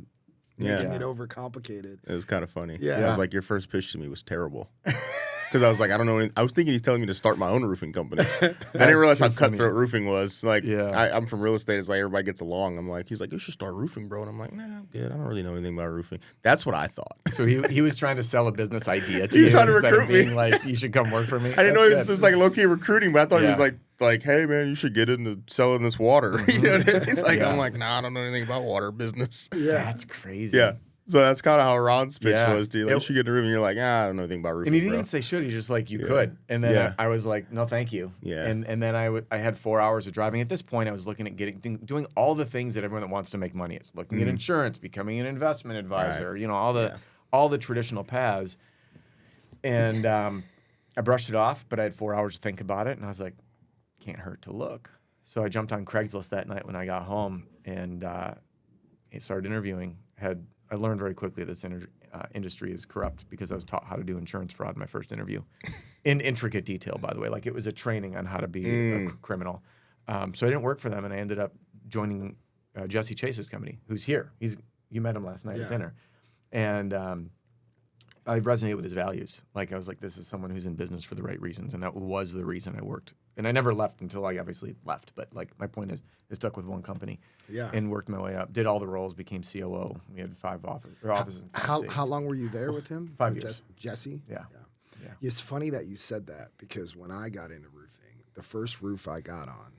making it overcomplicated. It was kind of funny. Yeah. I was like, your first pitch to me was terrible. Because I was like, I don't know. I was thinking he's telling me to start my own roofing company. I didn't realize how cutthroat roofing was. Like, I'm from real estate. It's like everybody gets along. I'm like, he's like, you should start roofing, bro. And I'm like, nah, I'm good. I don't really know anything about roofing. That's what I thought. So he was trying to sell a business idea to He you was trying to instead recruit of being me. like, you should come work for me. I didn't know it was like low-key recruiting, but I thought he was like, hey, man, you should get into selling this water. You know what I mean? Like, I'm like, nah, I don't know anything about water business. Yeah. That's crazy. Yeah. So that's kind of how Ron's pitch was to you. Like, you should get in the roofing. You're like, I don't know anything about roofing, And he didn't say should. He's just like, you could. And then I was like, no, thank you. Yeah. And then I had 4 hours of driving. At this point, I was looking at doing all the things that everyone that wants to make money is looking at insurance, becoming an investment advisor, all the traditional paths. And I brushed it off, but I had 4 hours to think about it. And I was like, can't hurt to look. So I jumped on Craigslist that night when I got home and started interviewing. I learned very quickly this industry is corrupt because I was taught how to do insurance fraud in my first interview, in intricate detail, by the way. Like, it was a training on how to be a criminal. So I didn't work for them, and I ended up joining Jesse Chase's company, who's here. You met him last night at dinner, and I resonated with his values. Like, I was like, this is someone who's in business for the right reasons, and that was the reason I worked. And I never left until I obviously left, but like, my point is, I stuck with one company and worked my way up. Did all the roles, became COO. We had 5 offices in 5 states. How long were you there with him? 5 years. Jesse? Yeah. It's funny that you said that because when I got into roofing, the first roof I got on,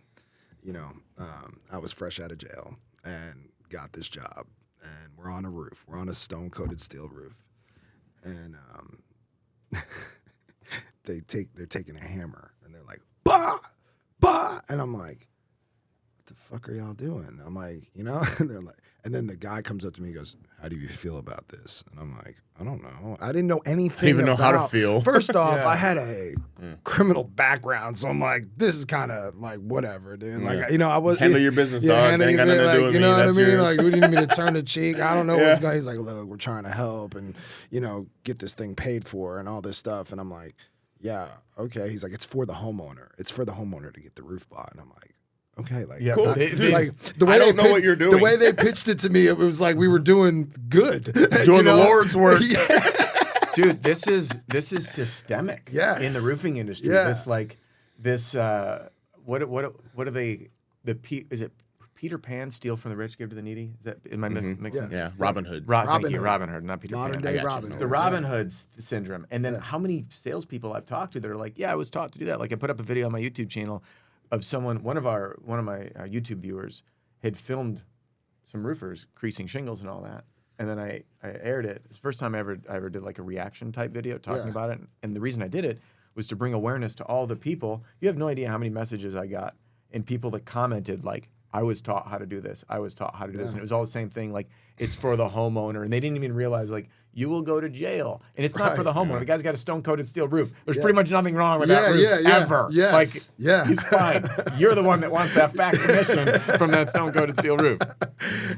I was fresh out of jail and got this job. And we're on a roof. We're on a stone-coated steel roof. And they're taking a hammer and they're like, bah, bah. And I'm like, what the fuck are y'all doing? I'm like, and they're like, and then the guy comes up to me and goes, how do you feel about this? And I'm like, I don't know. I didn't know anything. I didn't even know how to feel. First off, I had a criminal background, so I'm like, this is kind of like whatever, dude. Like, I was handle your business, dog. Handle Ain't got nothing to do with you me. know what I That's mean? yours. Like, we need me to turn the cheek. I don't know what's going. He's like, look, we're trying to help and get this thing paid for and all this stuff. And I'm like, yeah, okay. He's like, it's for the homeowner. It's for the homeowner to get the roof bought. And I'm like, okay, like, Yeah, cool. cool. The way I don't know what you're doing. The way they pitched it to me, it was like we were doing good, Doing the Lord's work. Dude, this is systemic. Yeah. In the roofing industry. Yeah. What are they? Is it Peter Pan, steal from the rich, give to the needy? Is that, am I mixing? Yeah, Robin Hood. Thank you, Robin Hood, not Peter Modern Pan. day Robin Hood. The Robin Hood syndrome. And then how many salespeople I've talked to that are like, yeah, I was taught to do that. Like, I put up a video on my YouTube channel of one of my YouTube viewers had filmed some roofers creasing shingles and all that. And then I aired it. It's the first time I ever did like a reaction type video talking about it. And the reason I did it was to bring awareness to all the people. You have no idea how many messages I got and people that commented like, I was taught how to do this. I was taught how to do this. And it was all the same thing. Like, it's for the homeowner. And they didn't even realize, like, you will go to jail. And it's not for the homeowner. The guy's got a stone-coated steel roof. There's pretty much nothing wrong with that roof ever. Yes. Like, he's fine. You're the one that wants that fax commission from that stone-coated steel roof.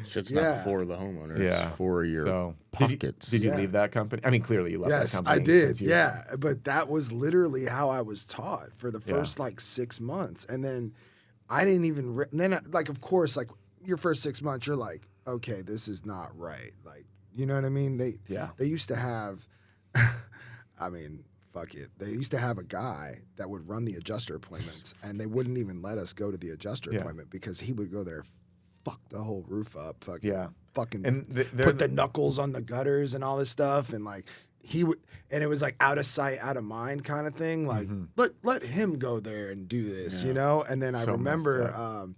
Shit's not for the homeowner. It's for your pockets. Did you leave that company? I mean, clearly you left that company. Yes, I did. Yeah, but that was literally how I was taught for the first, like, 6 months. And then I didn't even, and then, like, of course, like, your first 6 months, you're like, okay, this is not right. Like, you know what I mean? They used to have, I mean, fuck it. They used to have a guy that would run the adjuster appointments, and they wouldn't even let us go to the adjuster appointment because he would go there, fuck the whole roof up, fucking put the knuckles on the gutters and all this stuff, and like he would, and it was like out of sight, out of mind kind of thing. Like let him go there and do this, you know. And then I remember,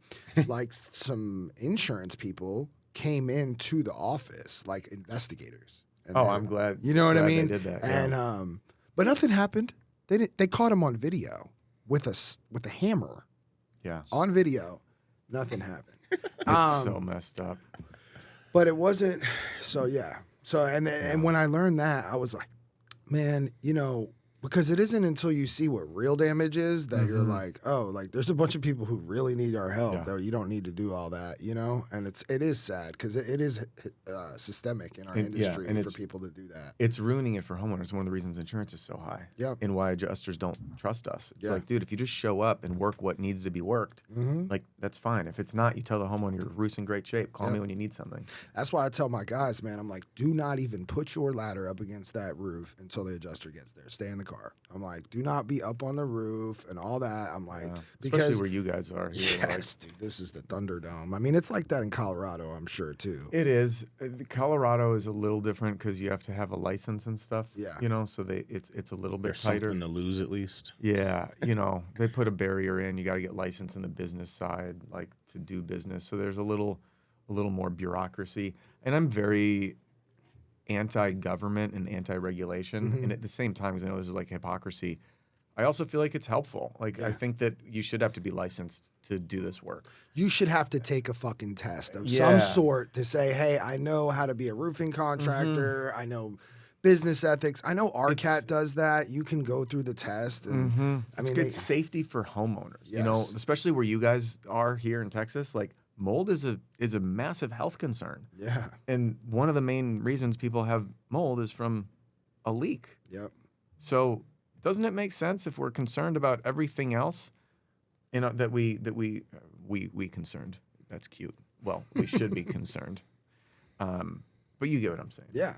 like some insurance people came into the office like investigators. And I'm glad. You know what I mean? They did that, and but nothing happened. They caught him on video with a hammer. Yeah. On video, nothing happened. It's so messed up. But it wasn't. So yeah. So and when I learned that, I was like, man, you know. Because it isn't until you see what real damage is that you're like, oh, like there's a bunch of people who really need our help, though you don't need to do all that, you know? And it is sad because it is systemic in our industry for people to do that. It's ruining it for homeowners. One of the reasons insurance is so high. Yep. And why adjusters don't trust us. It's like, dude, if you just show up and work what needs to be worked, like that's fine. If it's not, you tell the homeowner your roof's in great shape. Call me when you need something. That's why I tell my guys, man, I'm like, do not even put your ladder up against that roof until the adjuster gets there. Stay in the car. I'm like, do not be up on the roof and all that. I'm like, because especially where you guys are. Yes, dude, this is the Thunderdome. I mean, it's like that in Colorado, I'm sure too. It is. Colorado is a little different because you have to have a license and stuff. Yeah, you know, so it's a little bit There's tighter. Something to lose at least. Yeah, you know, they put a barrier in. You got to get licensed in the business side, like to do business. So there's a little more bureaucracy, and I'm very anti-government and anti-regulation, and at the same time, because I know this is like hypocrisy, I also feel like it's helpful. Like I think that you should have to be licensed to do this work. You should have to take a fucking test of some sort to say, hey, I know how to be a roofing contractor. I know business ethics. I know RCAT does that. You can go through the test. And I mean, good safety for homeowners. Yes. You know, especially where you guys are here in Texas, like. Mold is a massive health concern. Yeah. And one of the main reasons people have mold is from a leak. Yep. So doesn't it make sense if we're concerned about everything else, you know, that we concerned? That's cute. Well, we should be concerned. But you get what I'm saying. Yeah.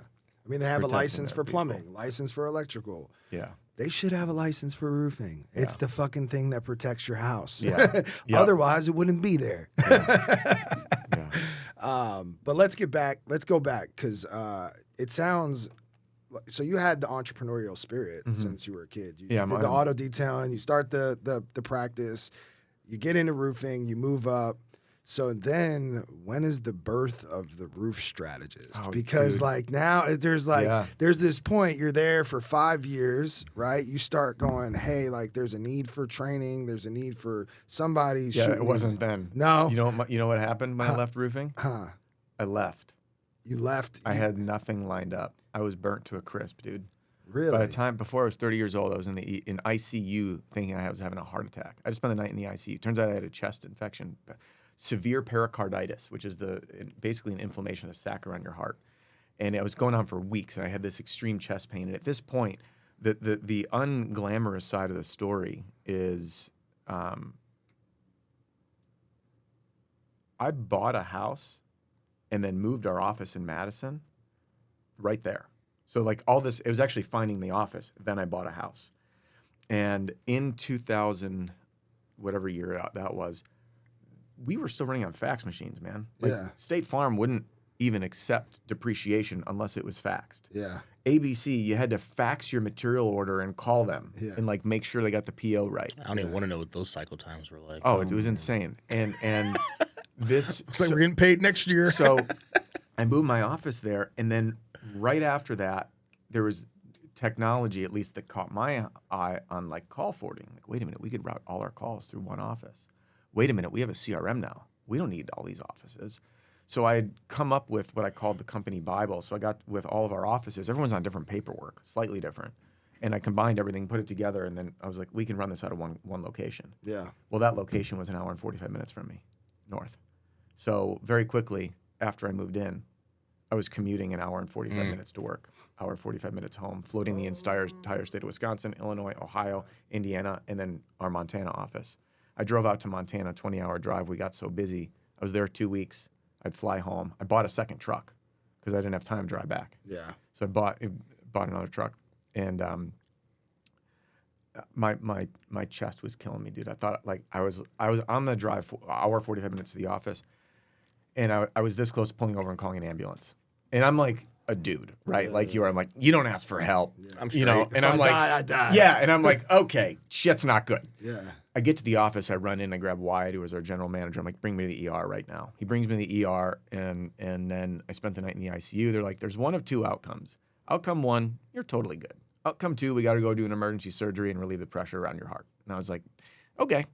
I mean, they have a license for plumbing, license for electrical. Yeah. They should have a license for roofing. Yeah. It's the fucking thing that protects your house. Yeah. Otherwise, it wouldn't be there. But let's go back because it sounds. So you had the entrepreneurial spirit since you were a kid. You did the auto detailing. You start the practice. You get into roofing. You move up. So then, when is the birth of the roof strategist? Because like now there's this point, you're there for 5 years, right? You start going, hey, like there's a need for training. There's a need for somebody. Yeah, it wasn't then. No. You know what happened when I left roofing? I left. You left? I had nothing lined up. I was burnt to a crisp, dude. Really? By the time before I was 30 years old, I was in ICU thinking I was having a heart attack. I just spent the night in the ICU. Turns out I had a chest infection. Severe pericarditis, which is basically an inflammation of the sac around your heart. And it was going on for weeks, and I had this extreme chest pain. And at this point, the unglamorous side of the story is I bought a house and then moved our office in Madison right there. So like all this, it was actually finding the office. Then I bought a house. And in 2000, whatever year that was, we were still running on fax machines, man. Like, State Farm wouldn't even accept depreciation unless it was faxed. Yeah. ABC, you had to fax your material order and call them and like make sure they got the PO right. I don't even want to know what those cycle times were like. Oh, it was insane. And this it's like we're getting paid next year. So I moved my office there, and then right after that, there was technology, at least that caught my eye on like call forwarding. Like, wait a minute, we could route all our calls through one office. Wait a minute, we have a CRM now. we don't need all these offices. So I had come up with what I called the company Bible. So I got with all of our offices, everyone's on different paperwork, slightly different. And I combined everything, put it together, and then I was like, we can run this out of one location. Yeah. Well, that location was an hour and 45 minutes from me, north. So very quickly after I moved in, I was commuting an hour and 45 minutes to work, hour and 45 minutes home, floating the entire state of Wisconsin, Illinois, Ohio, Indiana, and then our Montana office. I drove out to Montana, 20-hour drive. We got so busy. I was there 2 weeks. I'd fly home. I bought a second truck because I didn't have time to drive back. Yeah. So I bought another truck, and my chest was killing me, dude. I thought like I was on the drive for hour 45 minutes to the office, and I was this close to pulling over and calling an ambulance. And I'm like a dude, right? Like you are. I'm like, you don't ask for help. Yeah. I'm straight. You know, and I'm like, I die. yeah, and I'm like, okay, shit's not good. Yeah. I get to the office, I run in, I grab Wyatt, who was our general manager. I'm like, bring me to the ER right now. He brings me to the ER, and then I spent the night in the ICU. They're like, there's one of two outcomes. Outcome one, you're totally good. Outcome two, we got to go do an emergency surgery and relieve the pressure around your heart. And I was like, okay,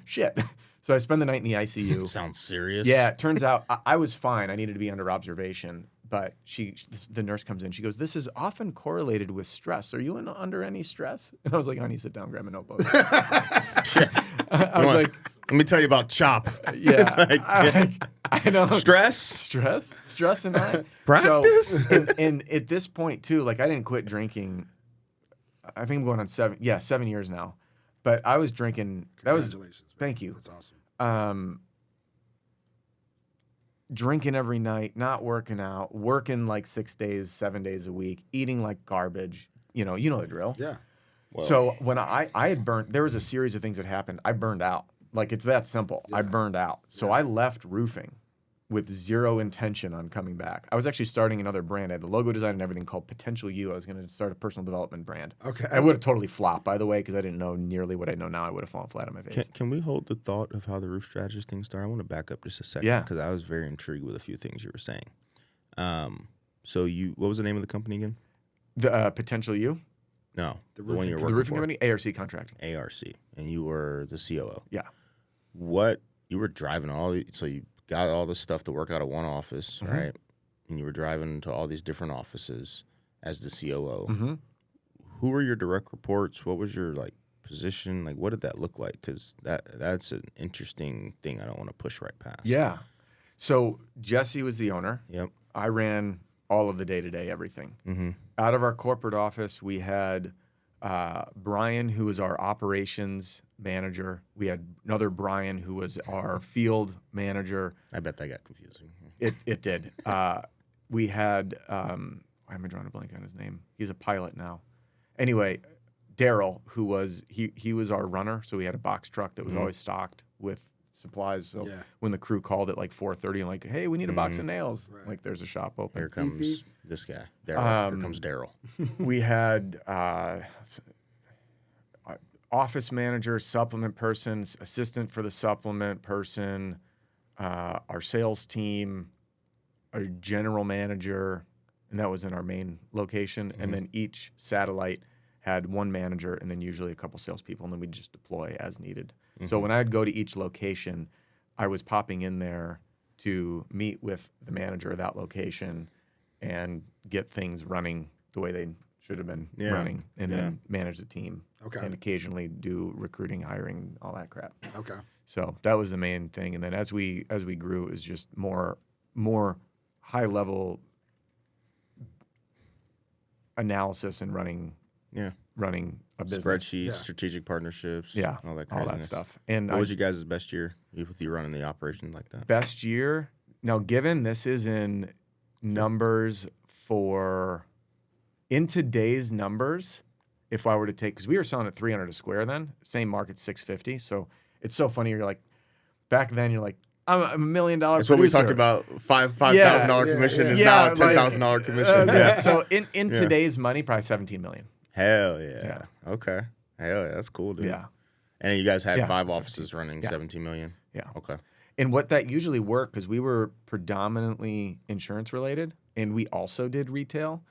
shit. So I spend the night in the ICU. Sounds serious. Yeah, it turns out I was fine. I needed to be under observation. But the nurse comes in. She goes, this is often correlated with stress. Are you under any stress? And I was like, honey, sit down, grab a notebook. I was like, let me tell you about CHOP. Yeah. It's like, I know. Stress and I. practice. So, and at this point, too, like I didn't quit drinking. I think I'm going on 7 years now. But I was drinking. Congratulations. Thank you. That's awesome. Drinking every night, not working out, working like 6 days, 7 days a week, eating like garbage. You know the drill. Yeah. Well, So when I had burnt, there was a series of things that happened. I burned out. Like it's that simple. Yeah. I burned out. So I left roofing with zero intention on coming back. I was actually starting another brand. I had the logo design and everything called Potential You. I was going to start a personal development brand. Okay. I would have totally flopped, by the way, because I didn't know nearly what I know now. I would have fallen flat on my face. Can we hold the thought of how the roof strategist thing started? I want to back up just a second. Yeah. Because I was very intrigued with a few things you were saying. So what was the name of the company again? The Potential You? No. The one you're The working roofing for. company? ARC Contracting. ARC. And you were the COO. Yeah. You were driving so you got all this stuff to work out of one office, right? And you were driving to all these different offices as the COO. Mm-hmm. Who were your direct reports? What was your position? What did that look like? Because that's an interesting thing I don't want to push right past. Yeah. So Jesse was the owner. Yep. I ran all of the day-to-day everything. Mm-hmm. Out of our corporate office, we had Brian, who was our operations manager. We had another Brian, who was our field manager. I bet that got confusing. It did. We had, why am I drawing a blank on his name? He's a pilot now. Anyway, Daryl, who was, he was our runner. So we had a box truck that was always stocked with supplies. So when the crew called at 4:30 and like, hey, we need a box of nails. Right. Like there's a shop open. Here comes this guy, Daryl. Here comes Daryl. We had office manager, supplement person, assistant for the supplement person, our sales team, our general manager, and that was in our main location. And then each satellite had one manager and then usually a couple salespeople, and then we'd just deploy as needed. So when I'd go to each location, I was popping in there to meet with the manager of that location and get things running the way they should have been running, and then manage the team. Okay. And occasionally do recruiting, hiring, all that crap. Okay. So that was the main thing. And then as we grew, it was just more high level analysis and running a business. Spreadsheets, strategic partnerships, all that craziness. All that stuff. And what was you guys' best year with you running the operation like that? Best year? Now, given this is in numbers in today's numbers, if I were to take, because we were selling at $300 a square then, same market, $650. So it's so funny. You're like, back then you're like, I'm $1 million That's producer. what we talked about. $5,000 commission is now a $10,000 commission. So in today's money, probably $17 million. Hell yeah. Okay. Hell yeah. That's cool, dude. Yeah. And you guys had 5 offices running $17 million. Yeah. Okay. And what that usually worked, because we were predominantly insurance related, and we also did retail.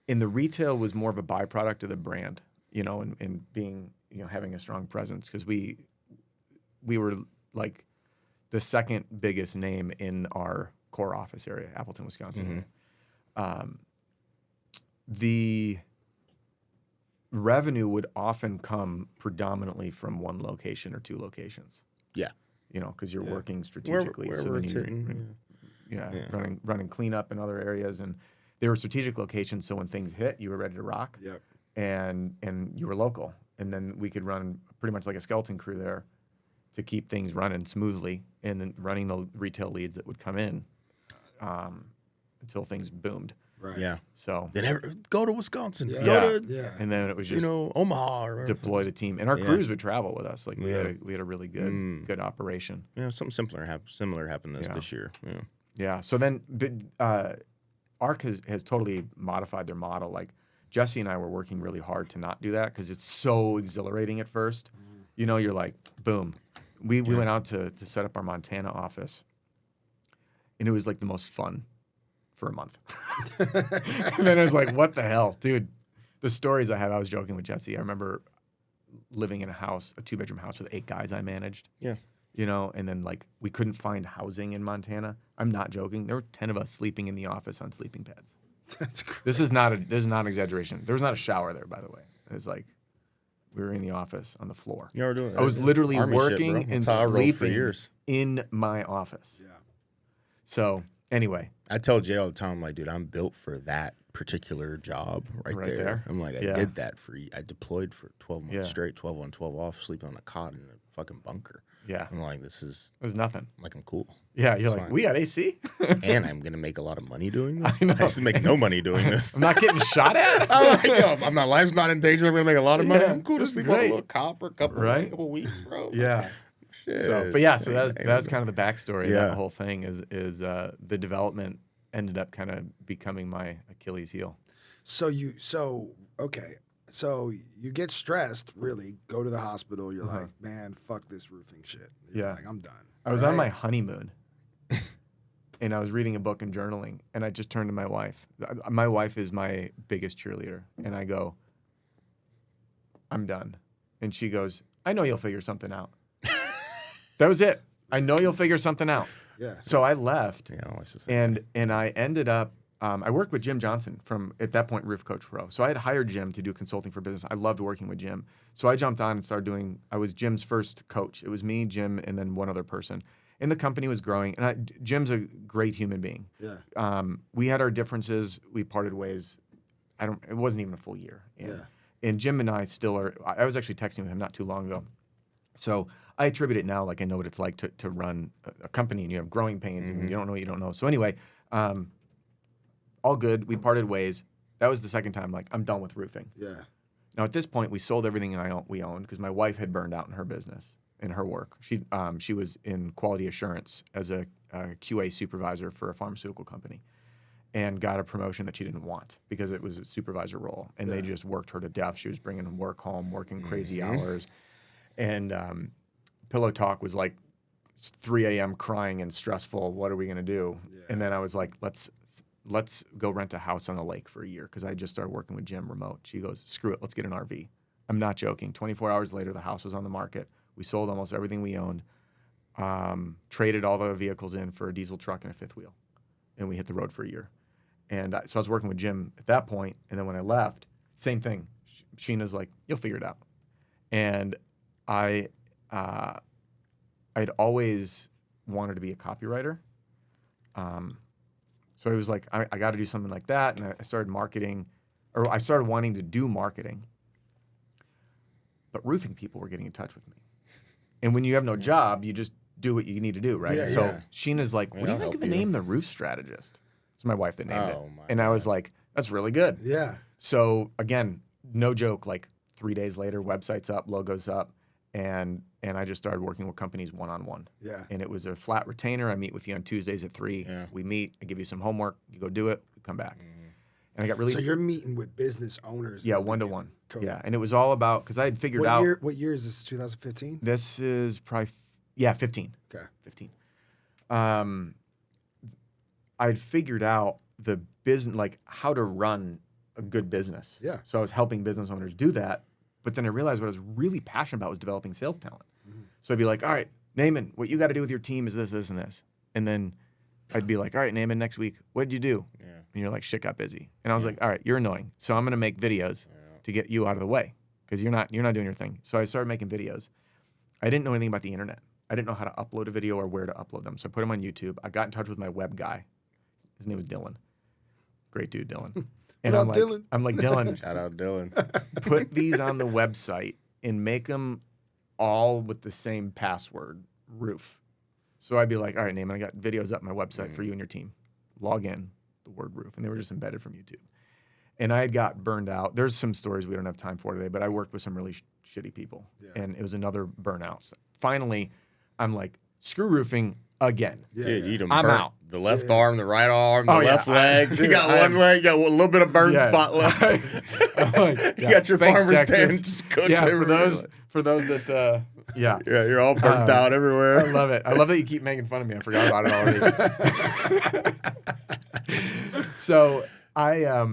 And the retail was more of a byproduct of the brand, and being, having a strong presence, because we were like the second biggest name in our core office area, Appleton, Wisconsin. The revenue would often come predominantly from one location or two locations. Yeah. You know, because you're working strategically. Running cleanup in other areas. And they were strategic locations, so when things hit, you were ready to rock. Yep. And you were local. And then we could run pretty much like a skeleton crew there to keep things running smoothly and then running the retail leads that would come in until things boomed. Right. Yeah. So then go to Wisconsin. Yeah. Go to And then it was just Omaha. Or deploy the team, and our crews would travel with us. Like we had a really good operation. Yeah, something similar happened this year. Yeah. Yeah. So then, ARC has totally modified their model. Like Jesse and I were working really hard to not do that because it's so exhilarating at first. You know, you're like, boom. We went out to set up our Montana office, and it was like the most fun for a month. And then it was like, what the hell, dude? The stories I have, I was joking with Jesse. I remember living in a house, a 2-bedroom house with 8 guys I managed. Yeah. You know, and then like we couldn't find housing in Montana. I'm not joking. There were 10 of us sleeping in the office on sleeping pads. That's crazy. This is not an exaggeration. There was not a shower there, by the way. It was like we were in the office on the floor. You were doing. I was literally working shit, and sleeping in my office. Yeah. So anyway, I tell Jay all the time, I'm like, dude, I'm built for that particular job right there. I'm like, I did that I deployed for 12 months straight, 12 on, 12 off, sleeping on a cot in a fucking bunker. Yeah. I'm like, this is... It was nothing. Like, I'm cool. Yeah, you're like, we got AC? And I'm going to make a lot of money doing this? I know. I used to make no money doing this. I'm not getting shot at? I'm like, yo, my life's not in danger. I'm going to make a lot of money. Yeah, I'm cool to sleep on a little cot for a couple weeks, bro. Yeah. Shit. So that was kind of the backstory of that whole thing is the development ended up kind of becoming my Achilles heel. So you get stressed, really, go to the hospital. You're like, man, fuck this roofing shit. You're like, I'm done. I was on my honeymoon, and I was reading a book and journaling, and I just turned to my wife. My wife is my biggest cheerleader, and I go, I'm done. And she goes, I know you'll figure something out. That was it. I know you'll figure something out. Yeah. So I left, and I ended up, I worked with Jim Johnson from, at that point, Roof Coach Pro. So I had hired Jim to do consulting for business. I loved working with Jim. So I jumped on and started doing, I was Jim's first coach. It was me, Jim, and then one other person. And the company was growing. And Jim's a great human being. Yeah. We had our differences. We parted ways. It wasn't even a full year. And Jim and I still are, I was actually texting with him not too long ago. So I attribute it now, like I know what it's like to run a company and you have growing pains and you don't know what you don't know. So anyway, all good. We parted ways. That was the second time, like, I'm done with roofing. Yeah. Now, at this point, we sold everything we owned because my wife had burned out in her business, in her work. She was in quality assurance as a QA supervisor for a pharmaceutical company and got a promotion that she didn't want because it was a supervisor role. And they just worked her to death. She was bringing work home, working crazy hours. And Pillow Talk was like 3 a.m. crying and stressful. What are we going to do? Yeah. And then I was like, let's go rent a house on the lake for a year because I just started working with Jim remote. She goes, screw it, let's get an RV. I'm not joking. 24 hours later, the house was on the market. We sold almost everything we owned, traded all the vehicles in for a diesel truck and a fifth wheel, and we hit the road for a year. And so I was working with Jim at that point, and then when I left, same thing. Sheena's like, you'll figure it out. And I'd always wanted to be a copywriter. So it was like, I got to do something like that. And I started marketing, or I started wanting to do marketing. But roofing people were getting in touch with me. And when you have no job, you just do what you need to do, right? Yeah, so Sheena's like, what do you think of the name The Roof Strategist? It's my wife that named it. And I was like, that's really good. Yeah. So again, no joke, like 3 days later, website's up, logo's up. And I just started working with companies one-on-one. Yeah. And it was a flat retainer. I meet with you on Tuesdays at 3. Yeah. We meet. I give you some homework. You go do it. We come back. And I got really... So you're meeting with business owners. Yeah, one-to-one. Cool. Yeah, and it was all about... Because I had figured out... What year is this, 2015? This is probably... 15. Okay. 15. I'd figured out the business, like how to run a good business. Yeah. So I was helping business owners do that. But then I realized what I was really passionate about was developing sales talent. So I'd be like, all right, Naaman, what you got to do with your team is this, this, and this. And then I'd be like, all right, Naaman, next week, what did you do? Yeah. And you're like, shit got busy. And I was like, all right, you're annoying. So I'm going to make videos to get you out of the way because you're not doing your thing. So I started making videos. I didn't know anything about the internet. I didn't know how to upload a video or where to upload them. So I put them on YouTube. I got in touch with my web guy. His name was Dylan. Great dude, Dylan. And I'm like, Dylan. Shout out Dylan. Put these on the website and make them all with the same password, roof. So I'd be like, all right, Naaman, I got videos up on my website for you and your team. Log in, the word roof. And they were just embedded from YouTube. And I had got burned out. There's some stories we don't have time for today, but I worked with some really shitty people. Yeah. And it was another burnout. So finally, I'm like, screw roofing again. Yeah, Dude, I'm out. The left arm, the right arm, the left leg. You got one leg, you got a little bit of burn spot left. You got your farmer's tent just cooked everywhere. For those that, yeah, you're all burnt out everywhere. I love it. I love that you keep making fun of me. I forgot about it already. So I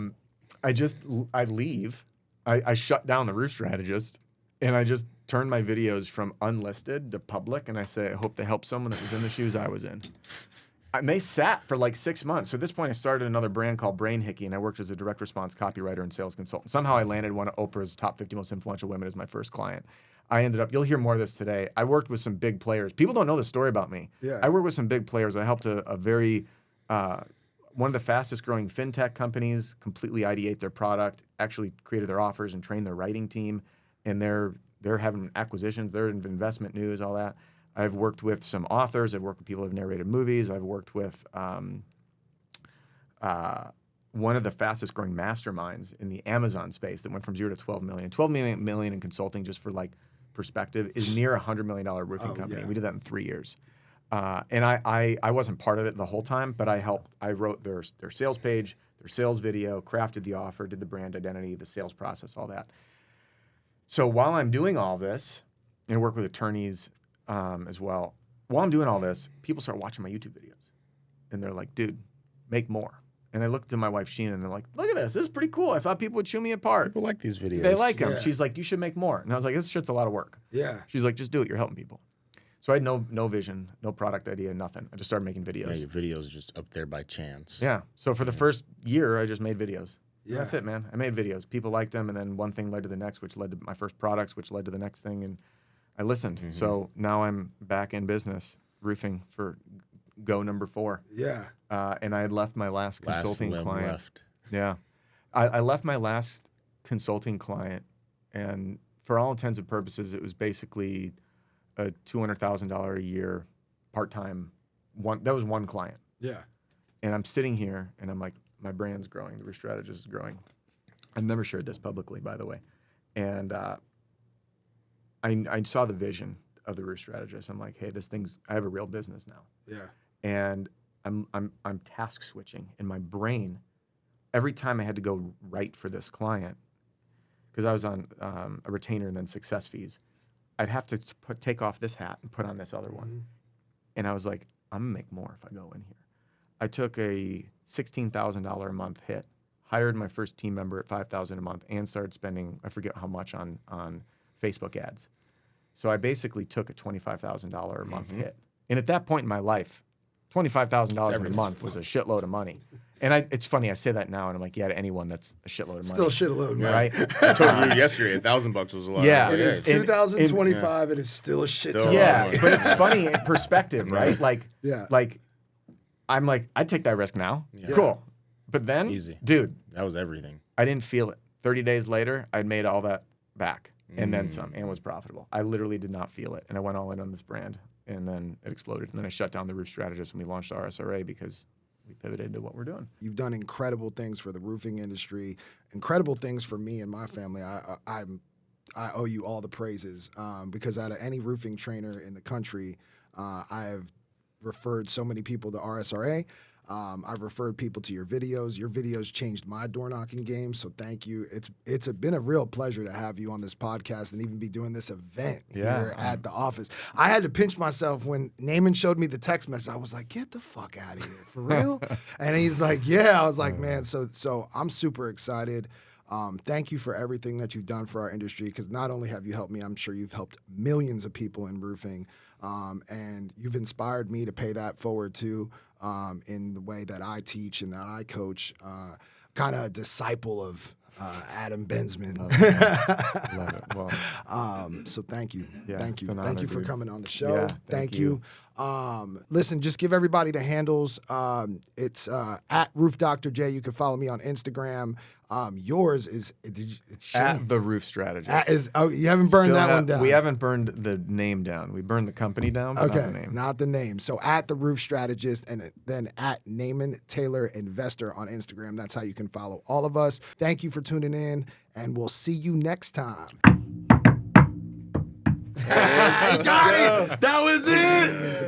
leave. I shut down the Roof Strategist, and I just turned my videos from unlisted to public, and I say, I hope they help someone that was in the shoes I was in. And they sat for like 6 months. So at this point, I started another brand called Brain Hickey, and I worked as a direct response copywriter and sales consultant. Somehow I landed one of Oprah's top 50 most influential women as my first client. I ended up, you'll hear more of this today. I worked with some big players. People don't know the story about me. Yeah. I worked with some big players. I helped a very, one of the fastest growing fintech companies completely ideate their product, actually created their offers and trained their writing team. And they're having acquisitions, they're in investment news, all that. I've worked with some authors. I've worked with people who have narrated movies. I've worked with one of the fastest growing masterminds in the Amazon space that went from 0 to 12 million. 12 million in consulting, just for like perspective, is near $100 million roofing company. Yeah. We did that in 3 years. And I wasn't part of it the whole time, but I helped. I wrote their sales page, their sales video, crafted the offer, did the brand identity, the sales process, all that. So while I'm doing all this, and I work with attorneys as well, while I'm doing all this, people start watching my YouTube videos. And they're like, dude, make more. And I looked at my wife, Sheena, and they're like, look at this. This is pretty cool. I thought people would chew me apart. People like these videos. They like them. She's like, you should make more. And I was like, this shit's a lot of work. Yeah. She's like, just do it. You're helping people. So I had no vision, no product idea, nothing. I just started making videos. Yeah, your videos just up there by chance. Yeah. So for the first year, I just made videos. Yeah. That's it, man. I made videos. People liked them, and then one thing led to the next, which led to my first products, which led to the next thing, and I listened. Mm-hmm. So now I'm back in business, roofing for go number 4. Yeah. And I had left my last consulting client. Left. Yeah. I left my last consulting client, and for all intents and purposes, it was basically a $200,000 a year part-time. That was one client. Yeah. And I'm sitting here, and I'm like, my brand's growing. The Roof Strategist is growing. I've never shared this publicly, by the way. And I saw the vision of the Roof Strategist. I'm like, hey, I have a real business now. Yeah. And I'm task switching in my brain. Every time I had to go write for this client, because I was on a retainer and then success fees, I'd have to take off this hat and put on this other one. Mm-hmm. And I was like, I'm gonna make more if I go in here. I took a $16,000 a month hit, hired my first team member at $5,000 a month, and started spending, I forget how much, on Facebook ads. So I basically took a $25,000 a month hit. And at that point in my life, $25,000 in a month was a shitload of money. And it's funny, I say that now, and I'm like, yeah, to anyone, that's a shitload of money. Still a shitload of money. Right? I told you yesterday, $1,000 was a lot. Yeah. It is 2025, it is still a shit ton. Yeah, but it's funny in perspective, right? Like, yeah. Like, I'm like, I'd take that risk now. Yeah. Cool. But then, easy. Dude. That was everything. I didn't feel it. 30 days later, I'd made all that back and then some, and was profitable. I literally did not feel it. And I went all in on this brand, and then it exploded. And then I shut down the Roof Strategist, and we launched RSRA because we pivoted to what we're doing. You've done incredible things for the roofing industry, incredible things for me and my family. I owe you all the praises because out of any roofing trainer in the country, I have referred so many people to RSRA. I've referred people to your videos. Your videos changed my door knocking game, so thank you. It's been a real pleasure to have you on this podcast and even be doing this event here at the office. I had to pinch myself when Naaman showed me the text message. I was like, get the fuck out of here, for real? And he's like, yeah. I was like, man, so I'm super excited. Thank you for everything that you've done for our industry, because not only have you helped me, I'm sure you've helped millions of people in roofing. And you've inspired me to pay that forward too, in the way that I teach and that I coach. Kind of a disciple of Adam Bensman. Love it. Well, so thank you. Yeah, Thank you. it's an Thank honor, you for dude. coming on the show. Yeah, thank thank you. Listen, just give everybody the handles. It's at Roof Dr. J. You can follow me on Instagram. Yours is it's at the Roof Strategist. You haven't burned that one down. We haven't burned the name down. We burned the company down, but Okay, not the name. not the name. So at the Roof Strategist, and then at Naaman Taylor Investor on Instagram. That's how you can follow all of us. Thank you for tuning in, and we'll see you next time. Got it. That was it.